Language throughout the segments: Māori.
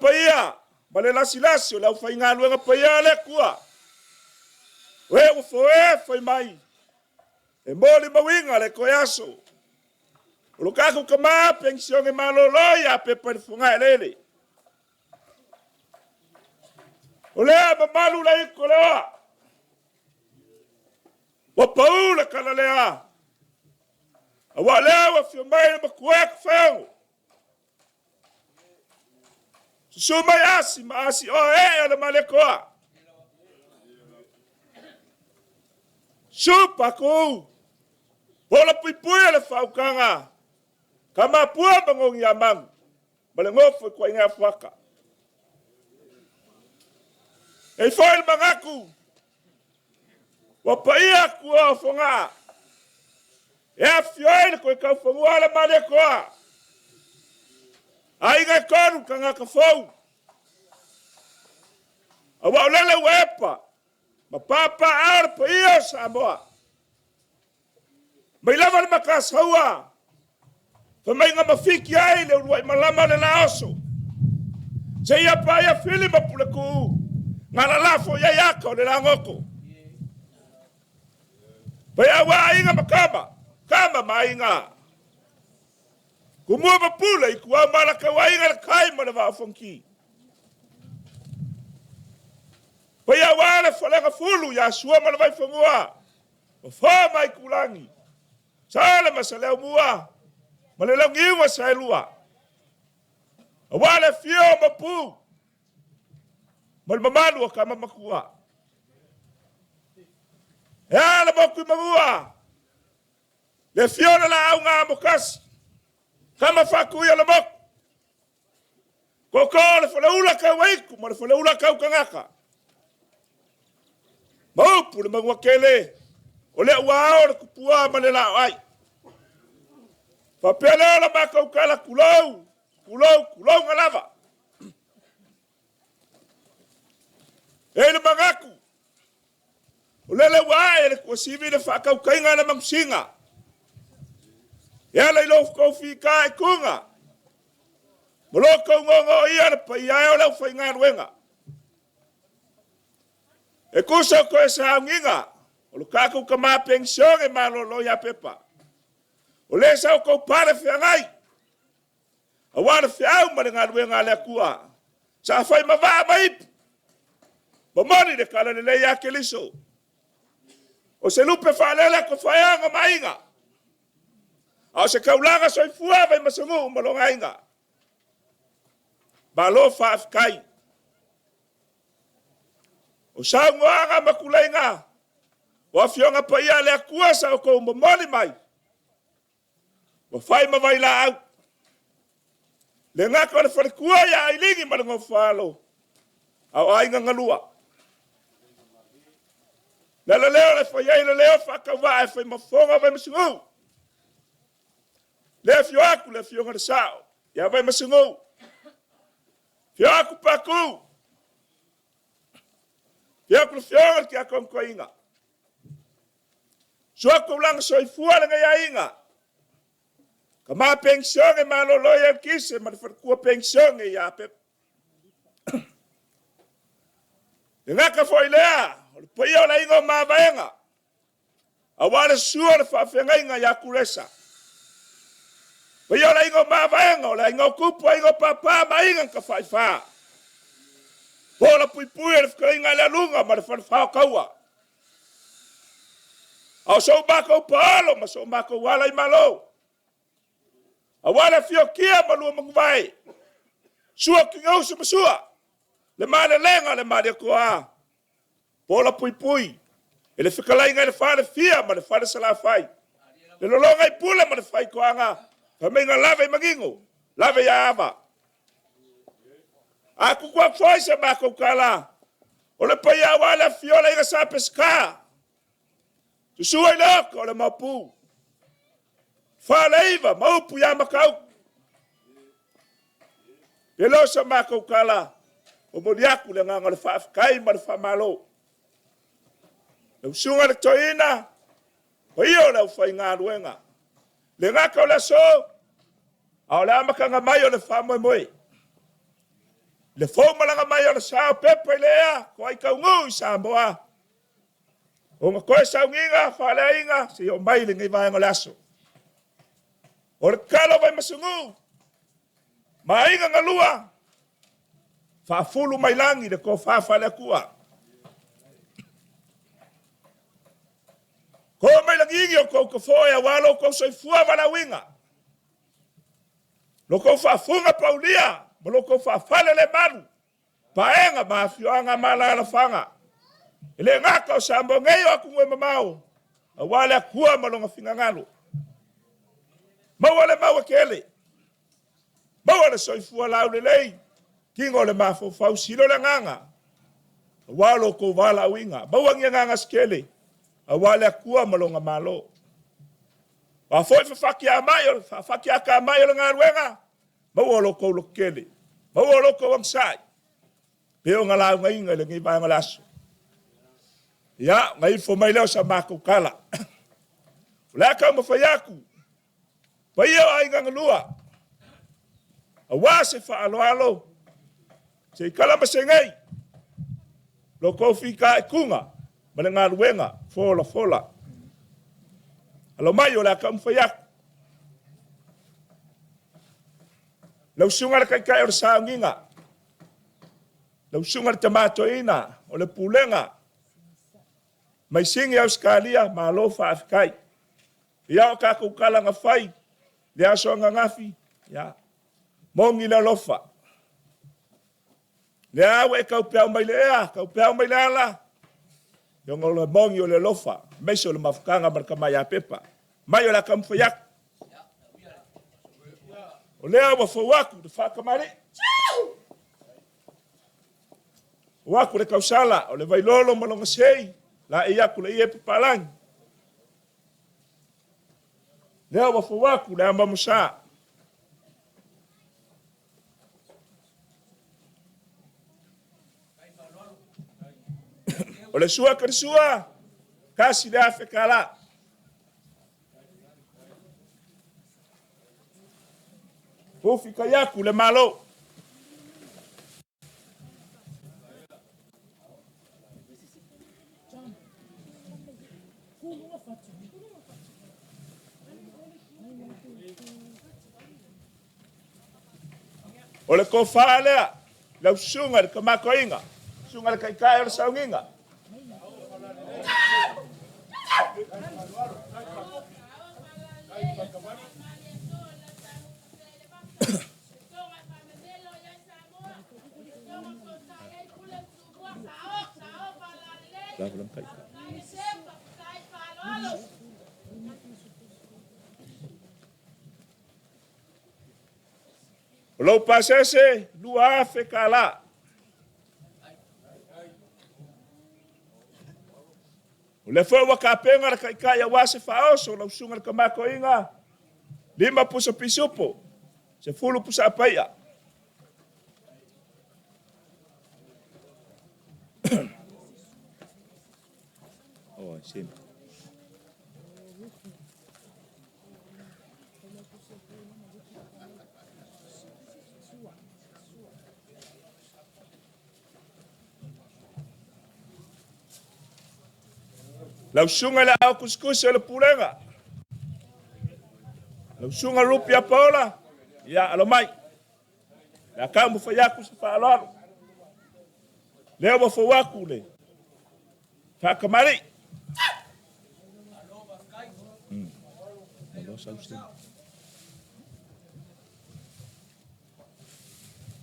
paia, ma le lasi o lau fai ngā luenga paia le kua. Oe o foe fai mai. E moli mawinga le koe aso. O lo kaku kama pension e maloloi a Pepa ni funga e lele. O lea mamalu la iko lea. Wa paula kala lea. A wa lea wa fio mai na makuek whengu. Susu mai asi maasi o e na malekoa. Supa kou. Pola pui le whaukanga. Kama pua mangongi amang. Male ngofu kwa inga whaka. E foil mangaku. Wapaia kua whonga. E a fioile koe kau whanguala mane koa. A inga koru ka ngaka fau. A waulele wepa. Ma papa aar paia Samoa. Mai lava le makas haua. Famai nga mafiki ai le uruai malama le laoso. Se ia pa ia fili mapule kuu. Nga la lafo ia yaka o le langoko. Pai awa inga makama. Kama ma inga. Kumua mapula i kuwa malaka wa inga le kaima le wafonki. Pai awa le falenga fulu ya sua malawai fangua. Mafaa mai kulangi. Sale masaleo mua. Maleleo ngiwa sailua. Awale fio mapu. Malmamalu kama makua. Yala moku magua. Le fio la au nga mokasi. Kama faku ya la moku. Koko le falaula ka waiku. Ma le falaula ka ukangaka. Maupu le magua kele. Ole uao le kupua malela ai. Papele la maka ukala kulou ngalava. Ele magaku. Ulele wae le kuasivi le whaka ukainga le mamsinga. Yala ilo kofi kai kunga. Moloko ngongo ia le paiae le ufainga ruenga. E kusa ko e sa nginga. Olo kaku kama pension e malolo ya Pepa. O le sa ko pare fiangai. Awara fiau ma ngā ruenga le kua. Sa fai mava mai. Mamoni de kala le ya keliso. O se lupe falela ko faianga mainga. O se kaulanga soi fua vai masangu malonga inga. Balo fa kai. O sa ngoanga makulainga. O fionga paia le kua sa ko mamoni mai. O fai mavai la au. Le ngaka le wharekua ia ilingi marango whalo. Au ainga ngalua. Lele leo le whaiei le leo whakawa e whai mafonga vai masingu. Le fio aku le fionga le sao. Ia vai masingu. Fio aku paku. Fio aku le fionga ki a kongko inga. Suako ulang soifua le ngai inga. Kama pension e malolo ya kise ma farkua pension e ya Pepa. Ngaka foi lea, o paia la ingo ma vaenga. Awale suor fa fenga inga ya kuresa. Paia la ingo ma vaenga, la ingo kupu ingo papa ma inga ka fai fa. Bola pui le fka inga la lunga ma fa kaua. Au so bako palo ma so bako wala i malo. Awala fio kia malua mangvai. Sua kinga usu masua. Le mane lenga le mane koa. Pola pui. Ele whikalai ngai le whare fia ma le whare salafai. Le lolonga i pula ma le whai koanga. Whamenga lave mangingo. Lave ya ava. Aku kua foi se mako kala. O le pai awala fiola inga sa pesca. Tusua i loko o le mapu. Faleiva, maupu ya makau. Pelo sa makau kala. O modiaku le nganga le whaafikai ma le whamalo. Le usunga le toina. O iyo le ufai ngā ruenga. Le ngaka o le so. Ao le amakanga mai o le whamoe moe. Le fo malanga mai o sa Pepa lea ko ai ka ngu sa moa. O nga koe sa nginga fa le inga se o mai le ngai vai ngolaso. O le kalo vai masungu. Ma inga ngalua. Fa fulu mai langi de ko fa le kua. Ko mai langi o ko foia walo ko soifua vala winga. Lo ko fa funga paulia. Maloko fa fale le manu. Paenga mafioanga malala fanga. Ile ngaka o sambo ngeyo aku ngwe mamao. Awale akua malonga fingangalo. Mawale mawa kele. Mawale soifua laule lei. Kingo le mafo fau silo le nganga. Awalo ko wala winga. Mawangi nganga skele. Awale akua malonga malo. Wafoi fafaki amayo. Fafaki aka amayo le ngarwenga. Mawalo ko lokele. Mawalo ko wang sai. Peo ngalau ngai ngai le ngai vai ngalaso. Ya, ngai fo mai leo sa mako kala. Ula ka mafayaku. Pa ia ai ngalua. Awase fa alo. Se kala masengai. Lo ko fika kunga. Malenga luenga fola. Alo mai ola ka mafayaku. Lau sunga kai or sa nginga. Lau sunga tamato ina o le pulenga. Mai singi Australia malo fa afkai. Ia o ka kukala nga fai. Le aso nga ngafi. Ya. Mongi la lofa. Le awe kau peau mai lea. Kau peau mai lala. Yung o le mongi o le lofa. Meso le mafukanga marka mai a Pepa. Mai o la kamfayak. O lea wa fawaku de whakamare. Waku le kausala. O le vailolo malonga sei. La iaku le ie papalang. Lea wa fawaku le amba musa. O le sua karisua. Kasi le afe kala. Pufi kayaku le malo. O le kofa lea. Lau sunga le kamakoinga. Sunga le kaikai o le saunginga. O lau pasese, lua afe kala. O le fo waka penga ra kai ya wase faoso lau sunga ka mako inga. 5 pusa pisupo. Se fulu pusa apaya. Oh, sim. Lau sunga le au kuskus le pulenga. Lau sunga rupia paola. Ya alo mai. La kamu fayaku se fa alo. Leo wa fawaku le. Fa kamari.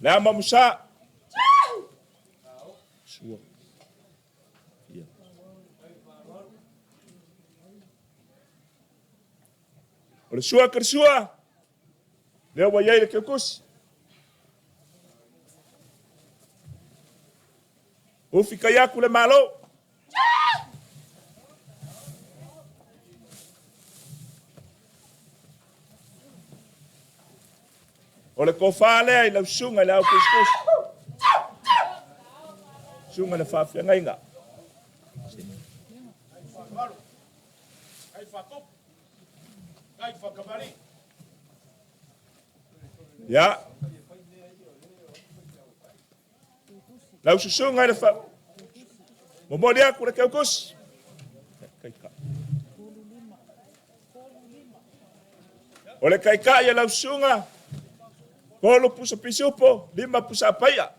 La mamusa. Sua. O le sua kersua. Leo wa yai le kekusi. Ufi kayaku le malo. O le kofa lea i lau sunga le au kuskus. Sunga le whawhia ngainga. Ya. Lau susunga le fa. Momoli aku le keukus. Ole kaika ia lau sunga. Polo pusa pisupo, 5 pusa paya.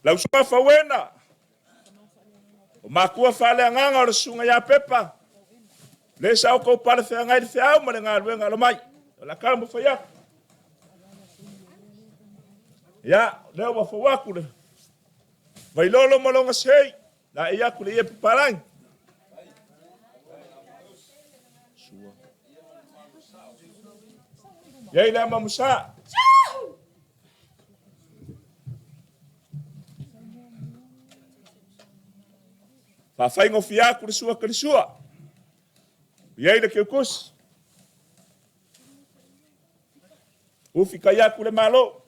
Lau sunga fawena. O makua fale anganga o le sunga ya Pepa. Le sa o kou pale fea ngai fea au mare ngā luenga lo mai. O la kama faya. Ya, leo wa fawaku le. Vai lolo malonga sei. La ia ku le ia paparang. Ya ila mamusa. Fa fai ngofia ku le sua ke le sua. Ya ila ke kus. Ufi kaya ku le malo.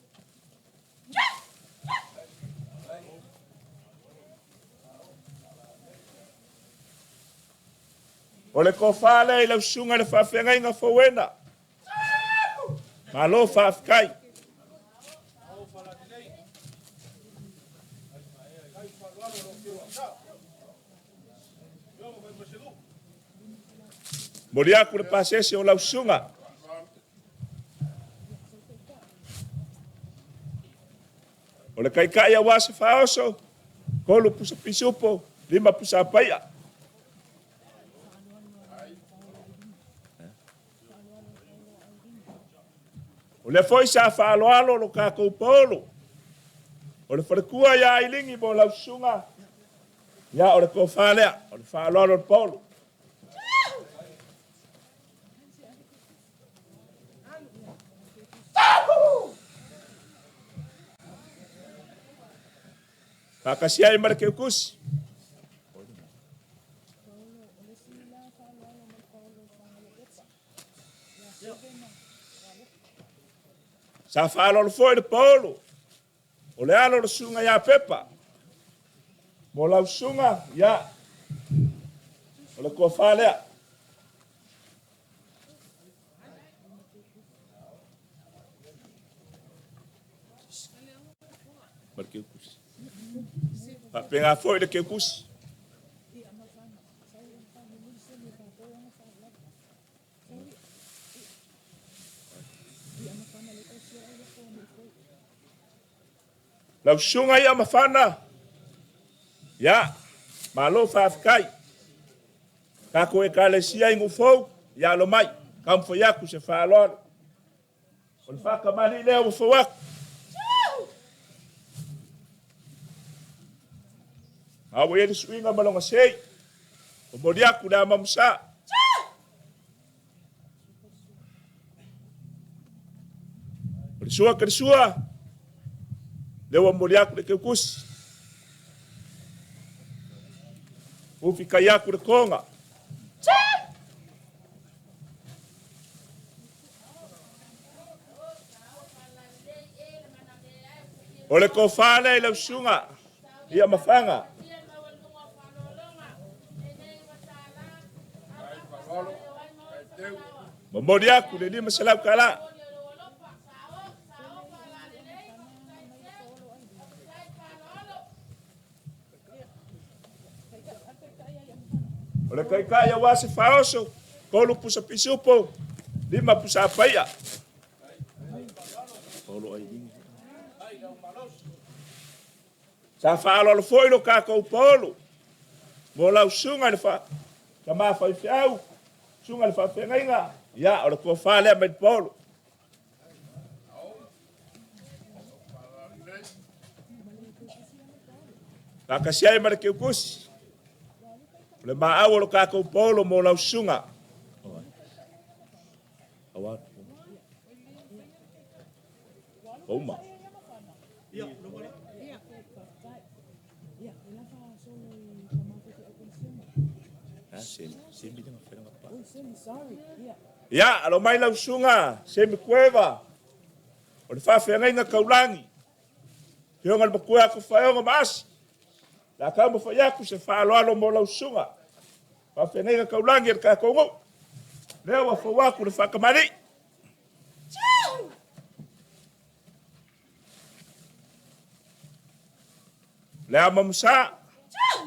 O le kofale i lau sunga le whawhengai ngā whawena. Malo whawhikai. Mori aku le pasese o lau sunga. O le kaikai a wasa whaoso. Kolu pusa pisupo. 5 pusa paya. O le foi sa whaaloalo lo kākou polo. O le wharekua ia ilingi mo lau sunga. Ia o le ko whalea. O le whaaloalo le polo. Kakasia i mara ke ukusi. Sa whaaloalo foi le polo. O le alo le sunga ia Pepa. Mo lau sunga ia. O le kua whalea. Mara ke ukusi. Penga foi le ke ukusi. Lau sunga ia mawhana. Ia, malo whawhikai. Kako e kalesia ingu fau, ia lo mai. Kam whaiaku se whaaloalo. O le whakamali leo o whawaku. Awa e le suinga malonga sei. O moriaku na mamusa. O le sua ke le sua. Leo moriaku le ke ukusi. Ufi kayaku le konga. O le kofale i lau sunga. Ia mawhanga. Moriaku le 5 salau kala. O le kaikai a wase whaoso, kolu pusa pisupo, 5 pusa paya. Sa whaaloalo foi lo kākou polo. Mo lau sunga le wha, ka maa whaiwhiau, sunga le wha whengainga. Ia, o le kua whalea mai polo. Kakasiai mara ke ukusi. Le maau lo kākou polo mo lau sunga. Awa. Oma. Ya, alo mai lau sunga, semi cueva. O le whawhenga inga kaulangi. Hionga le kua ku faonga mas. La ka mo fa ku se fa lo mo la usunga. Pa fenega ka ulangi ka kongo. Le wa fa wa ku le fa kamari. Le amamsa.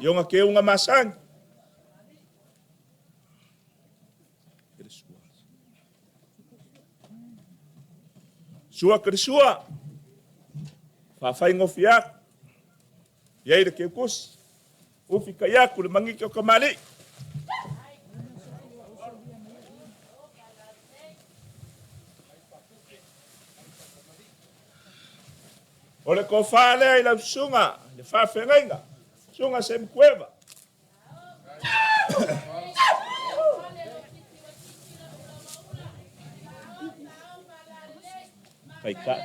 Yonga ke unga masang. Sua kersua. Fa fai ngofia. Yai de ke kus. Ufi kaya ku le mangi ke kamari. Ole ko fa le ila sunga, le fa fenga. Sunga sem cueva. Kai ka.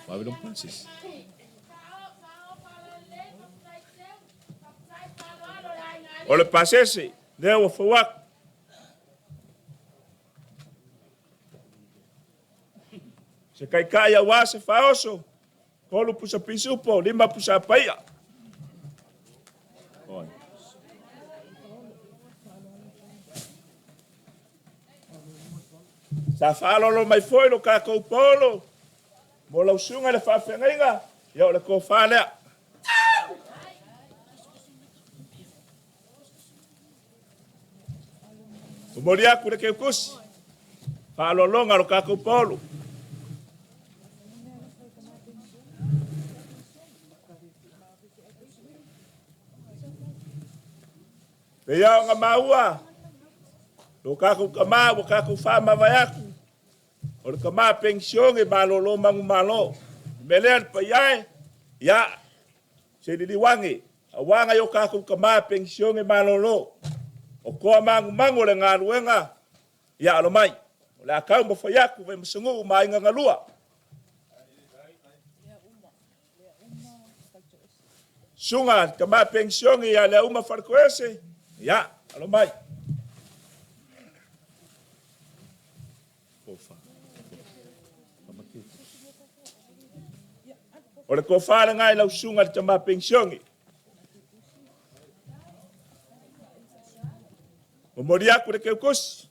Vai não passes. Ole pasese, deu for wak. Se kai kaya wa se faoso. Kolo pusa pisupo, lima pusa paia. Sa falo lo mai foi lo ka ko polo. Mo la usunga le fa fenga. Yo le ko fale. O moria ku ke kus. Falo longa lo ka ko polo. Pea nga maua. Lo kaku kama, lo kaku fama vayaku. O le kama pension e malolo mangu malo. Melean pa yae, ya. Se liliwangi. Awanga yo kaku kama pension e malolo. O koa mangu le ngaruenga. Ya alomai. O le akau mo fayaku ve msungu mai nga ngalua. Sunga kama pension e ya le uma farkoese. Ya, alomai. O le ko fala ngai lau sunga te ma pensiongi. O mori aku de ke kus.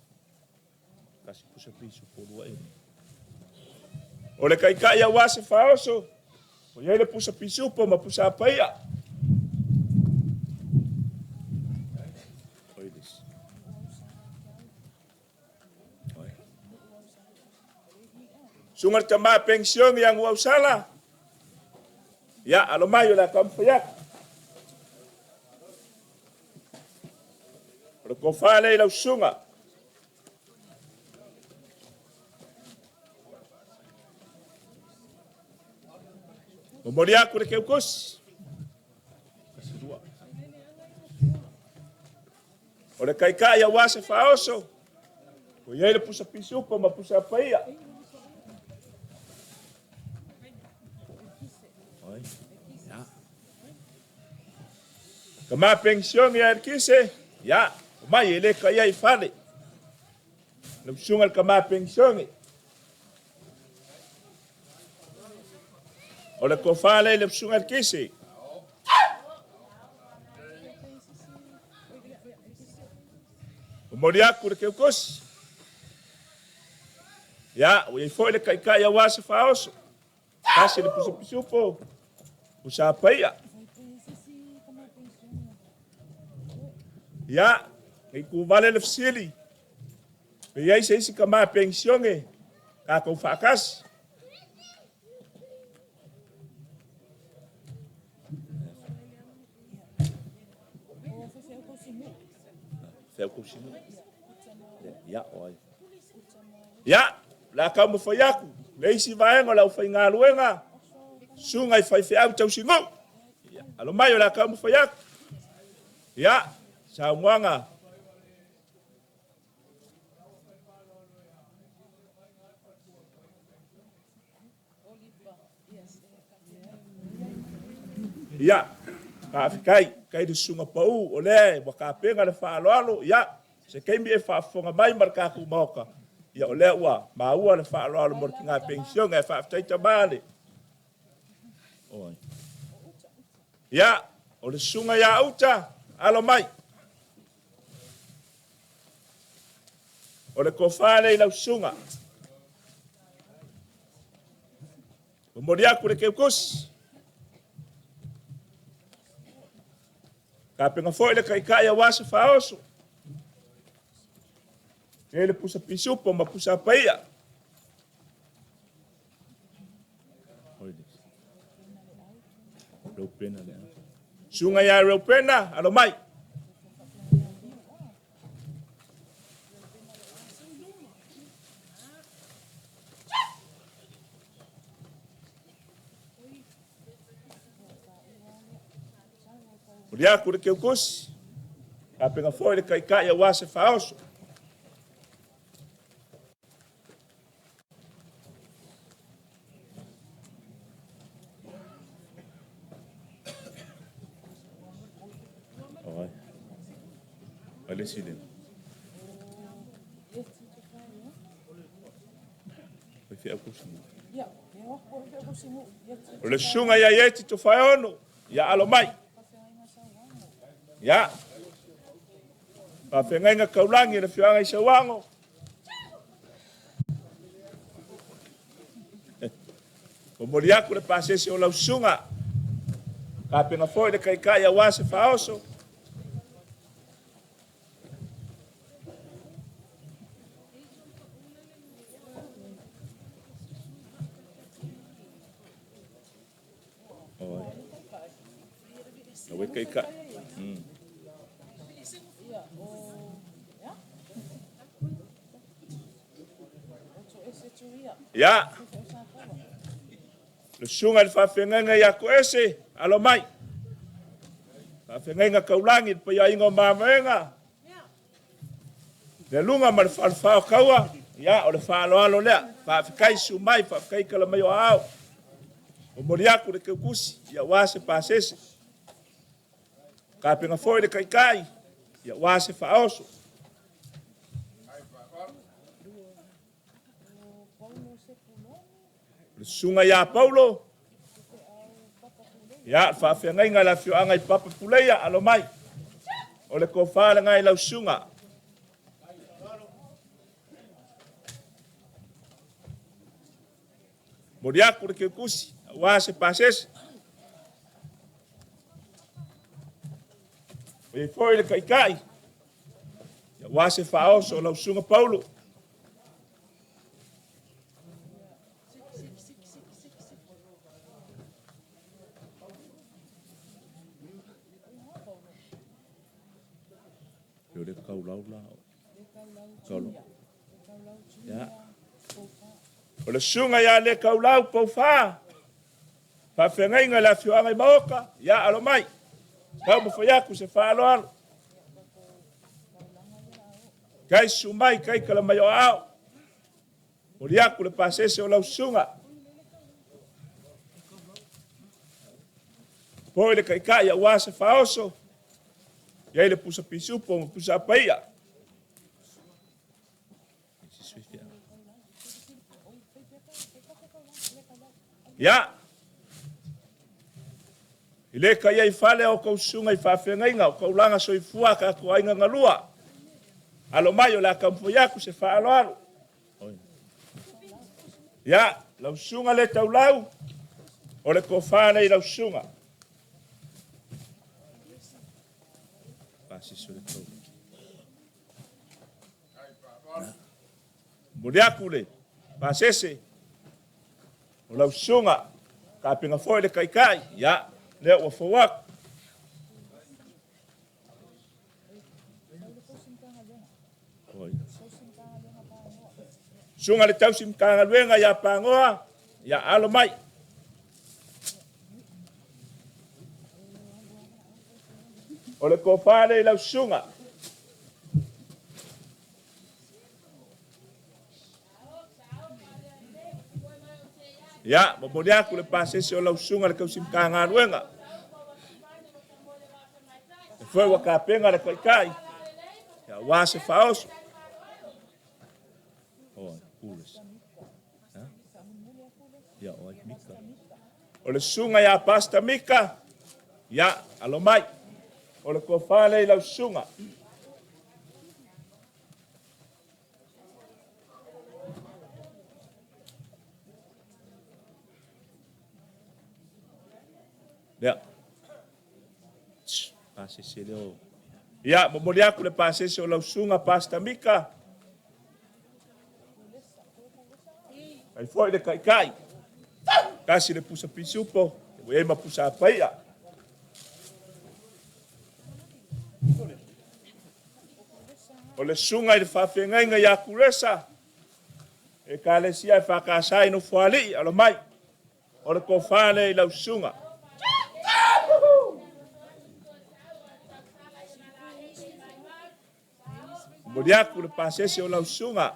Kasi pusa piso polo e. O le kai kai wa se faoso. O ye le pusa piso po ma pusa paia. Sungar kama pensiong yang wa usala. Ya, alomayo la kampayak. Ko fale la sunga. O moria ku ke kus. O le kai kai wa se faoso. O ye le pusa pisu po ma pusa paia. Kama pension ya kise ya mai ele kaya ifale lumsungal kama pension ole ko fale lumsungal kise moria ku ke kos ya o foi le kaya wasa faos kasi le pusupo usa paia. Ya, iku vale le fsili. Pe ai se isi kama pension e ka ko fakas. Feu kusinu. Ya, oi. Ya, la ka mo fayaku. Le isi vaenga la fa ngaluenga. Sunga i fai feu tau singo. Ya, alo mai la ka mo fayaku. Ya. Sa mwanga. Ya, ka kai de sunga pau ole wa ka penga le fa alo ya se kai mi e fa fonga mai marka ku moka ya ole wa ma ua le fa alo mo kinga pension e fa taita bale Oi. Ia, o le sunga ia uta, alo mai. O le kofale i lau sunga. O moriaku le keukusi. Ka penga foi le kai wasa faoso. Ele pusa pisupo ma pusa paia. Rau pena le. Sunga ia rau pena, alo mai. Moriaku le keukusi. Ka penga foi le kai wasa faoso. Olha esse dentro. Foi fiel cozinho. Olha sunga ia yeti to faono. Ya alo mai. Ya. Pa fenga kaulangi na fianga i sawango. O moriaku le pasese o lau sunga. Ka penga foi le kai wasa faoso. Awet kai ka. Ya. Le sunga le whawhenga ia ko ese, alo mai. Whawhenga kaulangi, pa ia ingo mamaenga. Le lunga ma le whawhao kaua, ia o le whaaloalo lea. Whawhikai sumai, whawhikai kalamai o ao. O moriaku le keukusi, ia wase pasese. Ka penga foi le kai, ia wase whaoso. Le sunga ia Paulo. Ia whawhenga inga la fioanga i papa puleia, alo mai. O le kofala ngai lau sunga. Moriaku le keukusi, wase pasese. E foi le kai. Ia wase whaoso lau sunga Paulo. Yo le kaulau lao. Kaulau. Ya. O le sunga ia le kaulau pou wha. Whawhenga inga la fioanga i maoka. Ya alo mai. Kau mawhaiaku se whaalo alo. Kai sumai, kai kalamai o ao. Moriaku le pasese o lau sunga. Poi le kai ia wasa whaoso. Ia le pusa pisupo, pusa paia. Ya. Ile ka ia i fale o kou sunga i whawhenga inga, o kou langa soifua ka kua inga ngalua. Alo mai o la kampuiaku se whaalo alo. Ya, lau sunga le tau lau, o le kofana i lau sunga. Moriaku le, pasese, o lau sunga, ka pinga foi le kai, ya, le ua fawak. Sunga le tau simkanga luenga ya pangoa, ya alo mai. O le kofale i lau sunga. Ya, moriaku le pasese o lau sunga le kau simkanga luenga. E foi waka penga le kai. Ya wase faoso. Oh, pules. Ya, oi mika. O le sunga ia pasta mika. Ia, alo mai. O le kofale i lau sunga. Ia. Pasese leo. Ia, momoli aku le pasese o lau sunga pasta mika. Ai foi le kai. Kasi le pusa pisupo. E ma pusa paia. O le sunga i le whawhengainga i a kuresa. E ka le sia e whakasai no whali alo mai. O le kofane i lau sunga. Mori aku le pasese o lau sunga.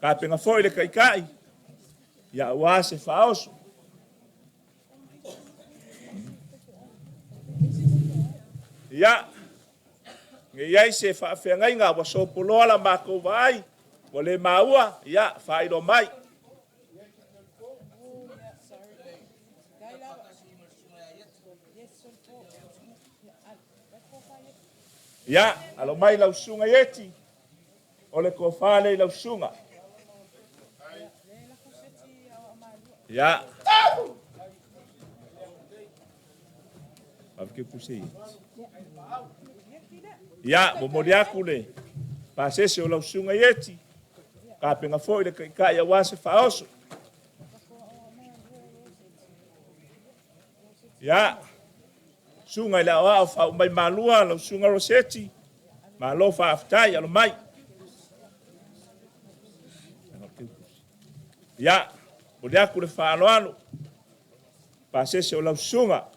Ka penga foi le kai. Ia ua se whaosu. Ia. Nge iai se whawhengainga wa sopoloa la mako vai. Wa le maua. Ia, whairo mai. Ia, alo mai lau sunga yeti. O le kofale lau sunga. Ia. Avke pusei. Ia, momori aku le. Pasese o lau sunga yeti. Ka penga foi le kai ia wase whaoso. Ia. Sunga i la wao whao mai malua lau sunga roseti. Malo whaaftai alo mai. Ia. Momori aku le whaaloalo. Pasese o lau sunga.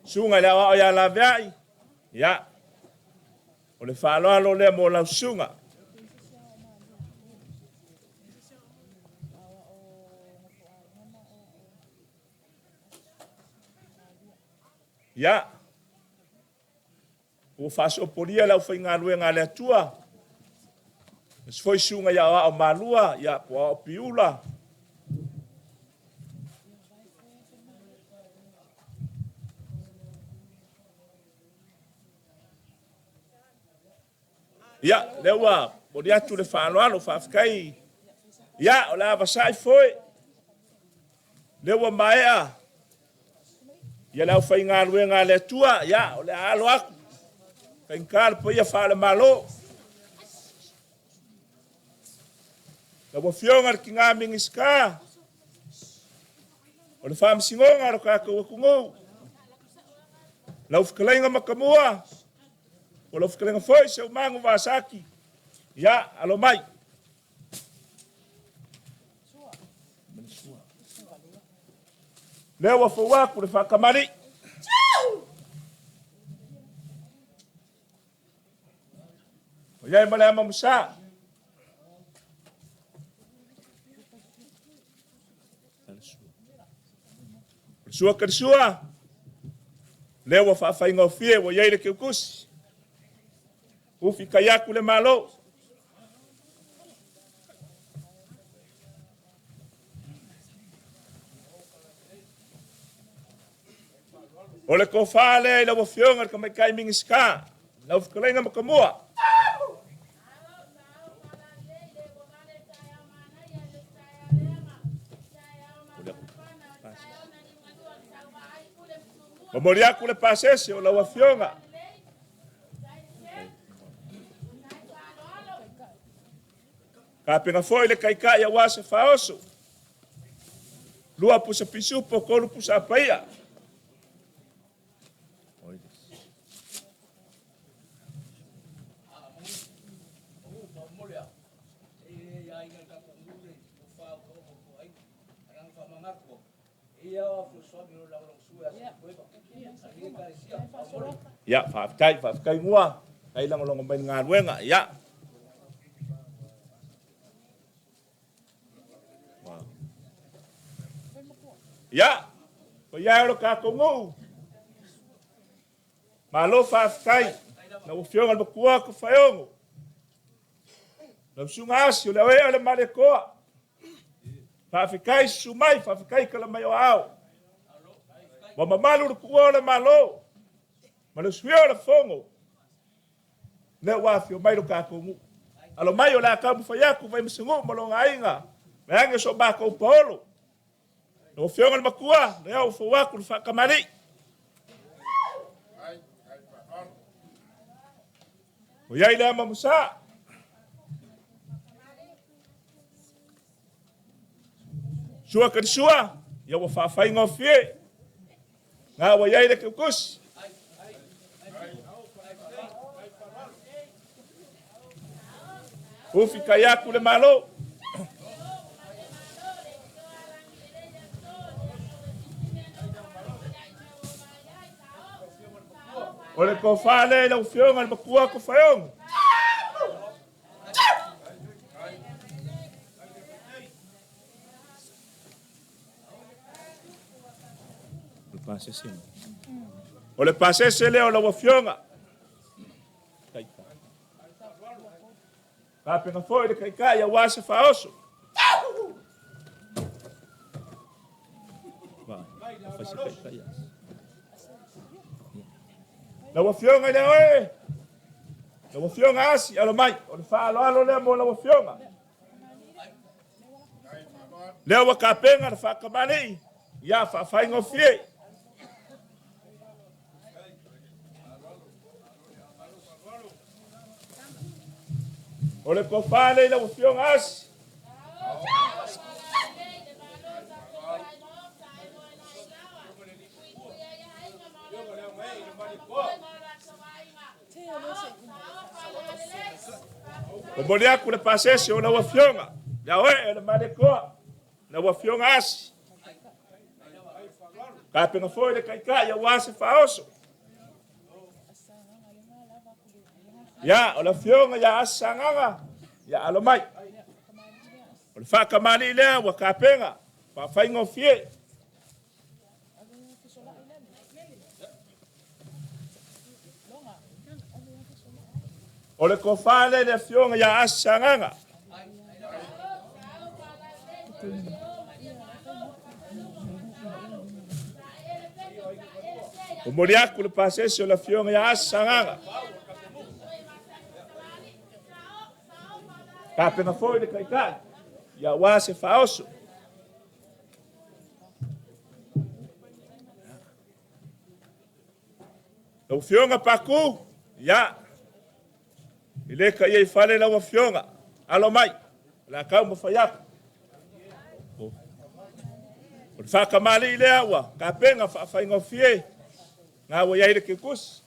Sunga le wao ia la veai. Ia. O le whaaloalo lea mo lau sunga. Ia. O whasoporia lau whaingalue ngā lea tua. Mas foi sunga ia o malua, ia po o piula. Ia, lewa, mori atu le whaaloalo, whaafikai. Ia, o la vasai foi. Lewa maea. Ia lau whaingalue ngā lea tua, ia, o le alo aku. Whainkala po ia whaale malo. La wafionga ki ngā mingi ska. O le whaamisingonga ro kākou akungu. La ufikalenga makamua. O la ufikalenga foi se umangu vasaki. Ia, alo mai. Leo wafawaku le whakamari. O iai male ama musa. Sua karsua. Leo wa whaafainga o fie wa iai le keukusi. Ufi kayaku le malo. O le kofale ila wa fionga ka mai kai mingi ska. Na ufi kalenga makamua. O mori aku le pasese o la wafionga. Ka penga foi le kai ia wase faoso. Lua pusa pisupo kolu pusa paia. Ya, whaafikai ngua. Kai langolongo mai ngā ruenga, ya. Ya, ko ia ero kākou ngou. Malo whaafikai. Na ufionga makua ko whaiongo. Na sunga asi o le oe o le mare koa. Whawhikai sumai, whawhikai kala mai o au. Ma mamalu le kua o le malo. Ma le suia o le fongo. Ne wafi o mai lo kakungu. Alo mai o le akamu whaiaku, vai msingu ma lo ngainga. Me ange so bako upaholo. No fionga le makua, le au fawaku le whakamari. O iai le ama musa. Sua ka sua, ia wa whawhai ngofie. Ngā wa iai le kukusi. Ufi kayaku le malo. O le ko whale le ufionga le makua ko whaiong. O le pasese leo la wafionga. Ka penga foi le kaikai ya wase faoso. La wafionga le oe. La wafionga asi alo mai. O le fa alo le mo la wafionga. Leo wa ka penga le fa kamani. Ya fa fa ngofie. O le kofale la wafionga asi. O mole aku le pasese o la wafionga. Ya oe le madekoa. La wafionga asi. Ka penga foi le kaikai ya wase faoso. Ya, o la fionga ya asanganga. Ya alomai. O le whakamali lea wa ka penga. Pa whaingo fie. O le kofale le fionga ya asanganga. O moriaku le pasese o la fionga ya asanganga. Ka penga foi le kaikai. Ya wase faoso. O fionga paku. Ya. Ile ka ia fale la fionga. Alo mai. La ka mo fayaku. O fa kamali ile awa. Ka penga fa ingofie. Nga wa ia ke kus.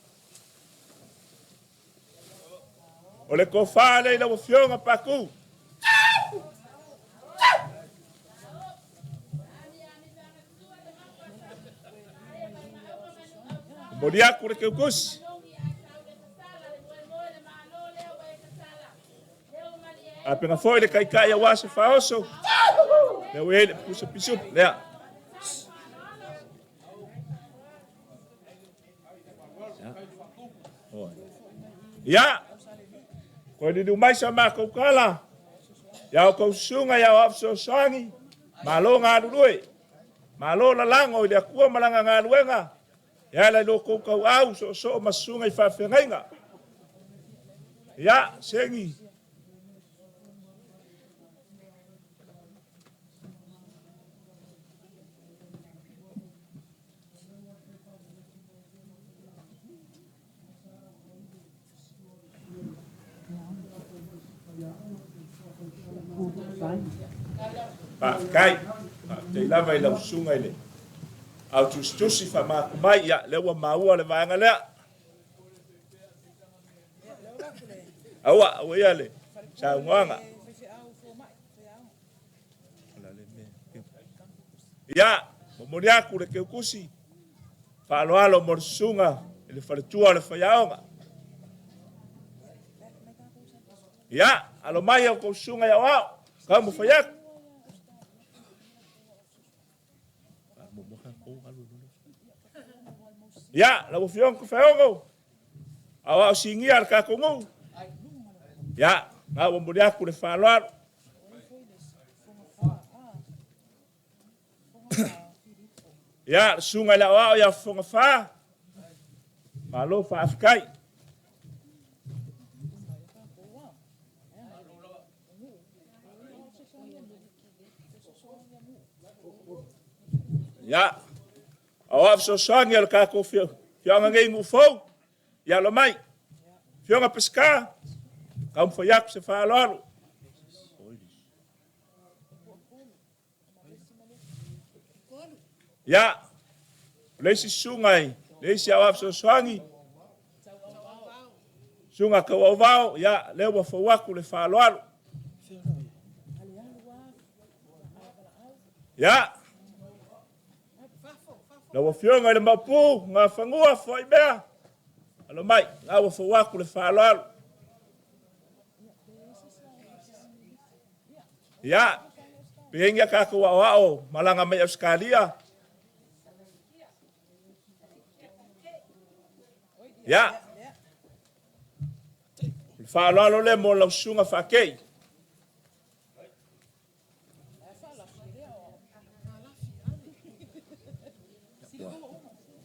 O le kofale la fionga paku. Moriaku le kukus. A penga foi le kaikai a wase faoso. Le wele pusa pisu. Lea. Ya. Ko ni du mai sa ma ko kala. Ya ko sunga ya afso sangi. Malo nga dului. Malo la lango ile ku malanga nga luenga. Ya la lo ko ko au so masunga fa fenga. Ya sengi. Pa kai te lava i lau sunga ile au tustusi fa ma kumai ya lewa maua le vanga lea awa ya le sa nganga ya momori aku le keukusi fa alo morsunga ile faletua le fayaonga ya alo mai ko sunga ya wa kamu fayak ya la bufion ko faongo awa singi ar ka kongo ya Nga wa muli aku le whaloalo. Ya, sunga la wao ya fonga fa. Malo fa afkai. Ya. Awaf so sangi al kako fio. Fionga ngai ngufou. Ya lo mai. Fionga pesca. Kam foyak se whaloalo. Ya, leisi sungai, leisi awaf so swangi. Sunga ka wawao, ya, leo wa fawaku le whaloalo. Ya, na wa fionga le mapu, ngā whangua fwai mea. Alo mai, ngā wa fawaku le whaloalo. Ya, pihengia kako wawao, malanga mai Australia. Ya. Whaloalo le mo lau sunga whakei.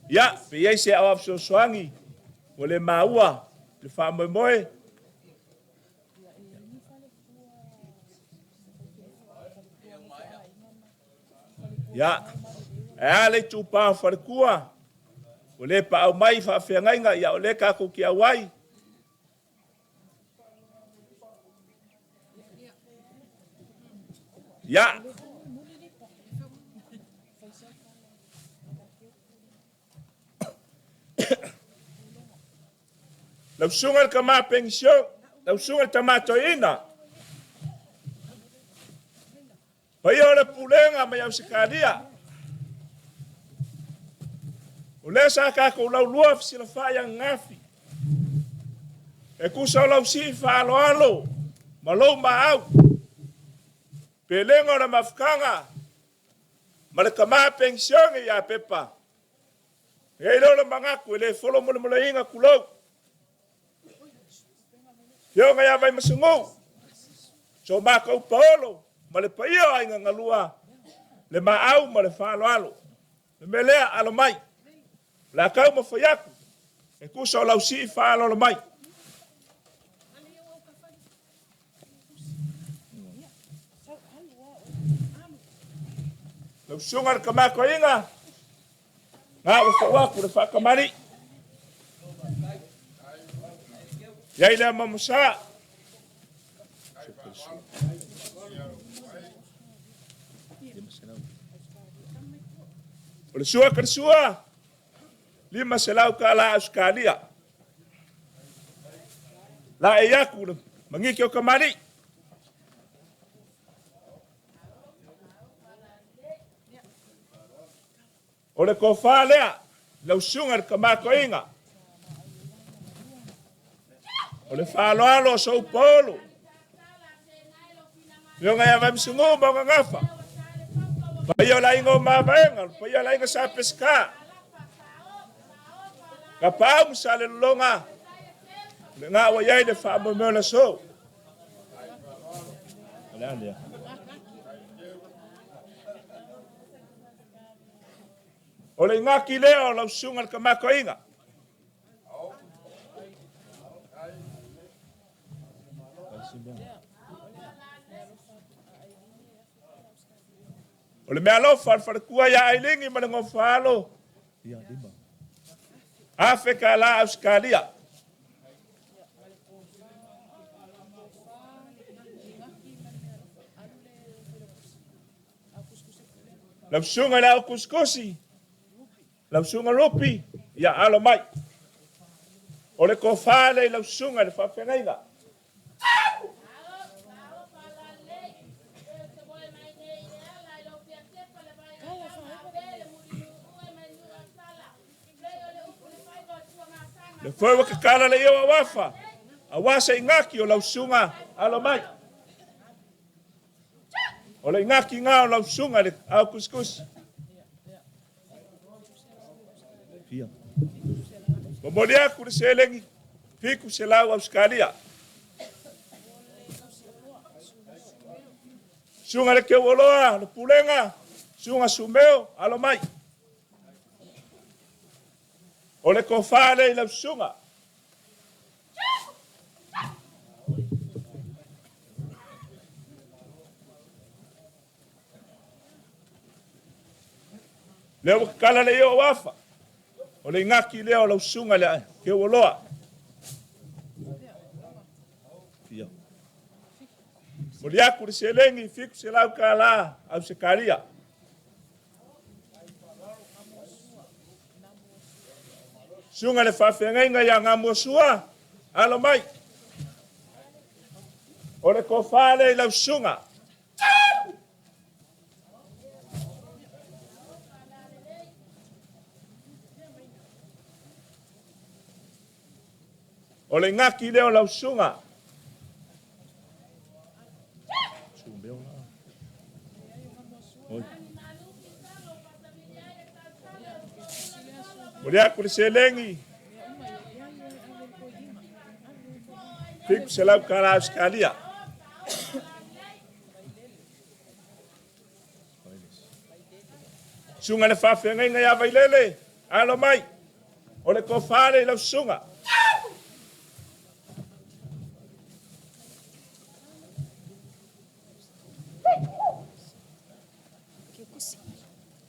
Ya, piei se awaf so swangi. Mo le maua, le whamoe moe. Ya. E le tupa wharekua. O le pa au mai whawhiangainga ia o le kako ki awai. Ya. Lau sungal ka maa pengisyon. Lau sungal tamato ina. Paio le pulenga mai au sikalia. O le sa kako lau lua sila whaya ngafi. E kusa lau si whaaloalo. Malou maau. Pelenga o na mafkanga. Malaka maa pension e ya Pepa. E lola mangaku ele folo mole mole inga kulau. Yonga ya vai masungu. So maka upolo. Male paio ainga ngalua. Le maau male whaaloalo. Le melea alo mai. La kau ma fayaku. E kusa o lau si whaaloalo mai. Lau sungar ka mako inga. Ngā waku le whakamari. Iai lea mamusa. O le sua ka sua. 5 selau ka la Australia. La e yaku mangiki o kamari. O le kofa lea, lau sungar ka mako inga. O le whaaloalo so polo. Yonga ya vai msungu mga ngafa. Paio la ingo mabaenga, paio la inga sa pesca. Ka pau msale longa. Le ngā wa iai le whaamo meona so. Alea. O le ngaki leo lau sungal ka mako inga. O le mea lo whalwharekua ia ailingi ma le ngofalo. Afrika la Australia. Lau sunga la kuskusi. Lau sunga lupi. Ia alo mai. O le kofale lau sunga le whawhengainga. Le fwewa ka kala le iwa wafa. Awasa ingaki o lau sunga alo mai. O le ingaki ngā o lau sunga le au kuskus. Mamoli aku le selengi. Piku se lau Australia. Sunga le ke woloa, le pulenga, sunga sumeo, alo mai. O le kofale i lau sunga. Leo kala le o wafa. O le ngaki leo lau sunga le ke woloa. Mo le aku le selengi fiku se lau kala au se karia. Sunga le whawhenga ia ngā muasua, alo mai. O le kofale i lau sunga. O le ngaki leo lau sunga. O le aku le selengi. Fiku se lau kala au skalia. Sunga le whawhenga ia vailele, alo mai. O le kofale i lau sunga.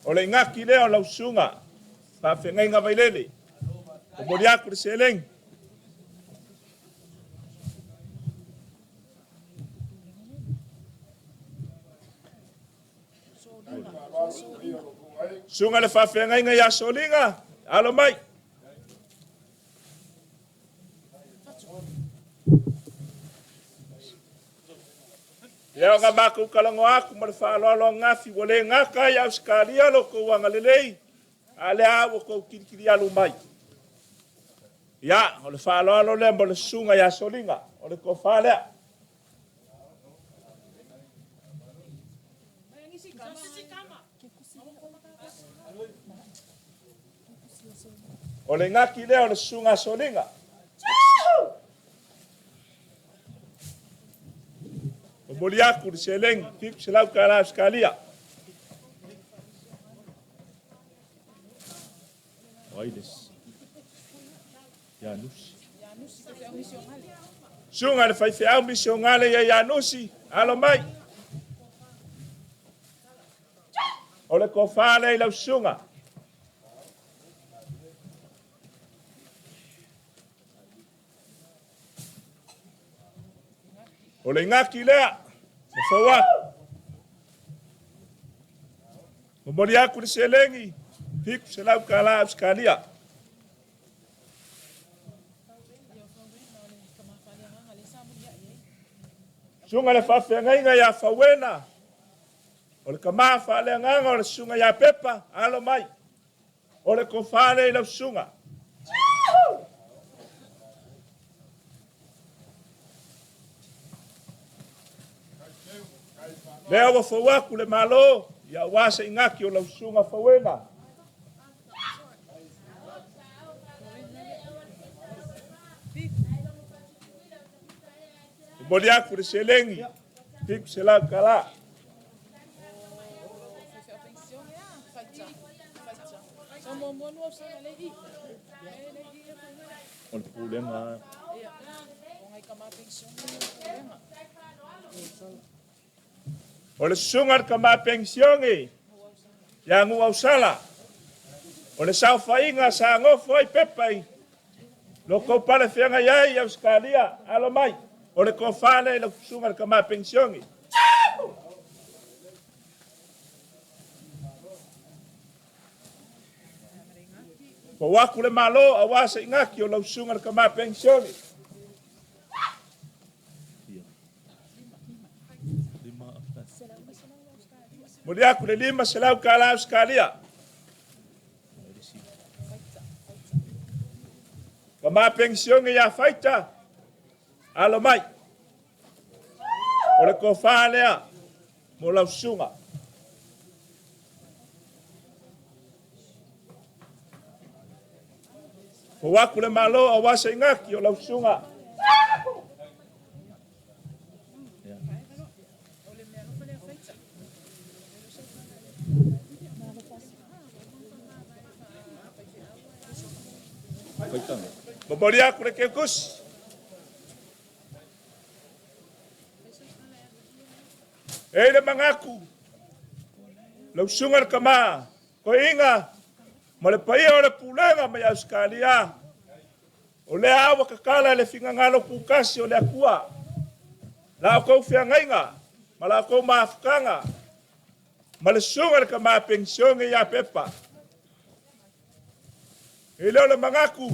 O le ngaki leo lau sunga. Whawhenga inga vailele. O mori aku le selengi. Sunga le whawhenga inga ia solinga. Alo mai. Leo ngā māku kalango aku ma le whaaloalo ngafi wa le ngaka i au skalia loko wanga lelei. A le awo kou kirikiri alu mai. Ia, o le whaaloalo le mo le sunga ia solinga. O le kofalea. O le ngaki leo le sunga solinga. O moli aku le selengi, fiku se lau kala skalia. Oides. Yanusi. Sunga le fai au misiongale ia Yanusi, alo mai. O le kofale i lau sunga. O le ngaki lea, o whaua. O mori aku le selengi, fiku se lau kala au skalia. Sunga le whawhenga ia whauena. O le kama whaaleanganga o le sunga ia Pepa, alo mai. O le kofale i lau sunga. Leo wa whawaku le malo, ia wasa ingaki o lau sunga whauena. Moli aku le selengi, fiku se lau kala. O le pulenga. O le sunga kama pensiongi, ia ngu au sala. O le sau whainga sa ngofo ai Pepa i. Loko pale whianga iai au skalia, alo mai. O le kofale le sunga kama pensiongi. Po waku le malo awasa ingaki o lau sunga kama pensiongi. Moli aku le lima se lau kala au skalia. Kama pensiongi ia faita. Alo mai. O le kofalea mo lau sunga. O waku le malo a wasa ingaki o lau sunga. Moria kure ke kus. Le mangaku. Lau sungar kama. Ko inga. Ma le paia o le pulenga mai Australia. O le awa kakala le finga ngalo pukasi o le akua. La o kou whiangainga. Ma la o kou maafukanga. Ma le sungar kama pensionge ya Pepa. Leo le mangaku.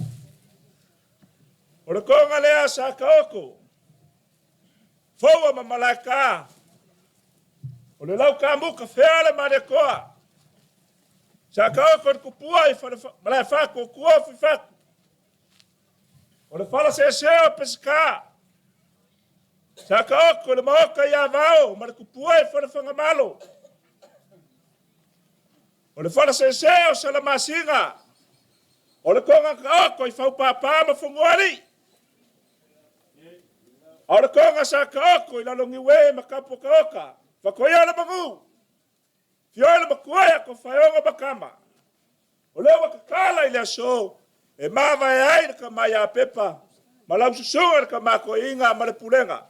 O le konga lea sa kaoko. Foua ma malaka. O le lau ka muka whea ma le koa. Sa kaoko le kupua i malai whako kua fi whako. O le whala se seo pesika. Sa kaoko le maoka ia vao ma le kupua i whangamalo. O le whala se seo sa la masinga. O le konga kaoko i whaupapa ma whanguari. O le konga sa kaoko i lalongi we ma kapo kaoka. Whakoia le mangu. Fioile makuaya ko whaionga makama. O lewa kakala i le aso. E mawa e ai ka mai a Pepa. Ma lau susunga ka mako inga ma le pulenga.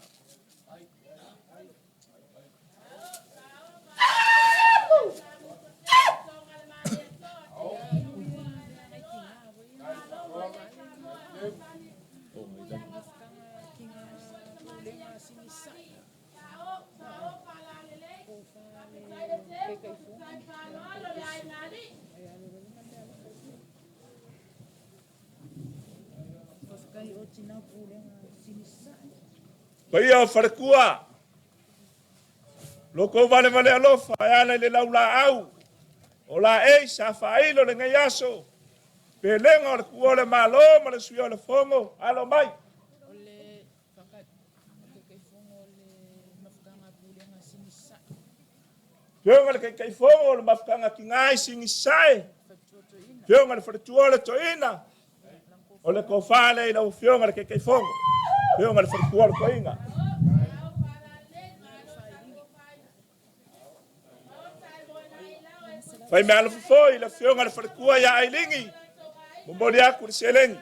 Pai au farekua. Loko vale vale alofa ala le laula au. O la ei sa failo le ngai aso. Pelenga o le kua le malo ma le sui o le fongo alo mai. Pionga le kai fongo le mafkanga ki ngai singi sai. Pionga le faretua le toina. O le kofale ila ufionga le kai fongo. Pionga le faretua le toina. Fai me ala foi la fionga le faretua ya ailingi. Mombori aku le selengi.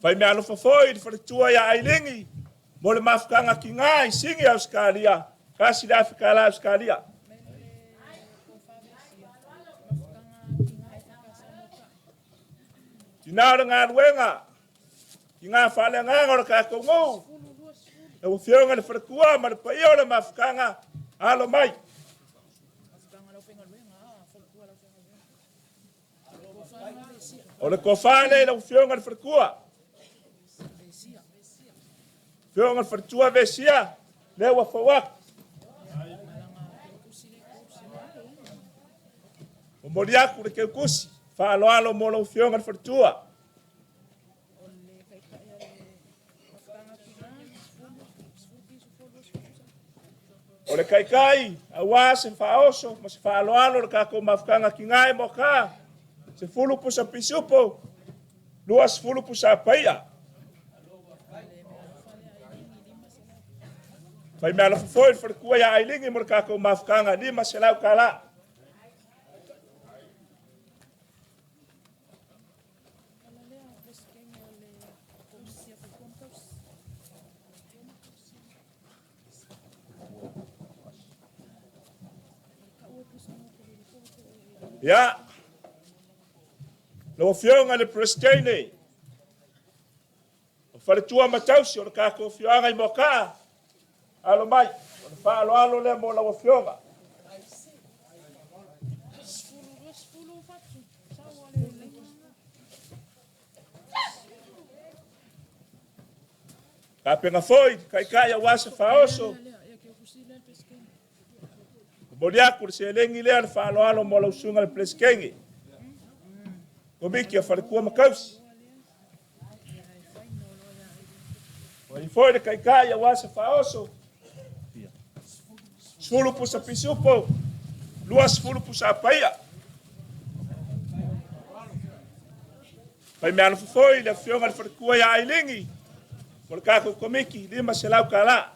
Fai me ala foi le faretua ya ailingi. Mo le mafkanga ki ngai singi Australia. Kasi le Afrika la Australia. Tinara ngā ruenga. Ki ngā whale ngā ngora ka kongu. E o fionga le wharekua ma le paio le mafkanga alo mai. O le kofane le o fionga le wharekua. Fionga le wharetua vesia. Le ua whawak. O moriaku le keukusi. Whaalo alo mo le fionga le wharetua. O le kai, awa se whaoso, ma se whaaloalo le kako mafkanga ki ngai mo ka. Se fulu pu sa pisupo, luas fulu pu sa paia. Pai mea la fafoi wharekua ya ailingi mo le kako mafkanga, lima se lau kala. Ya. Lo fionga le prestene. O fare tua matausi o le kako fionga I moka. Alo mai. O le fa alo le mo la fionga. Ka penga foi, kai wasa faoso. Moriaku le selengi lea le whaaloalo mo lau sunga le pleskengi. Ko miki a wharekua makausi. O I foi le kai a wasa whaoso. Sfulu pu sa pisupo. Lua sfulu pu sa paia. Pai mea na foi le fionga le wharekua ia ailingi. Mo le kako komiki, lima se lau kala.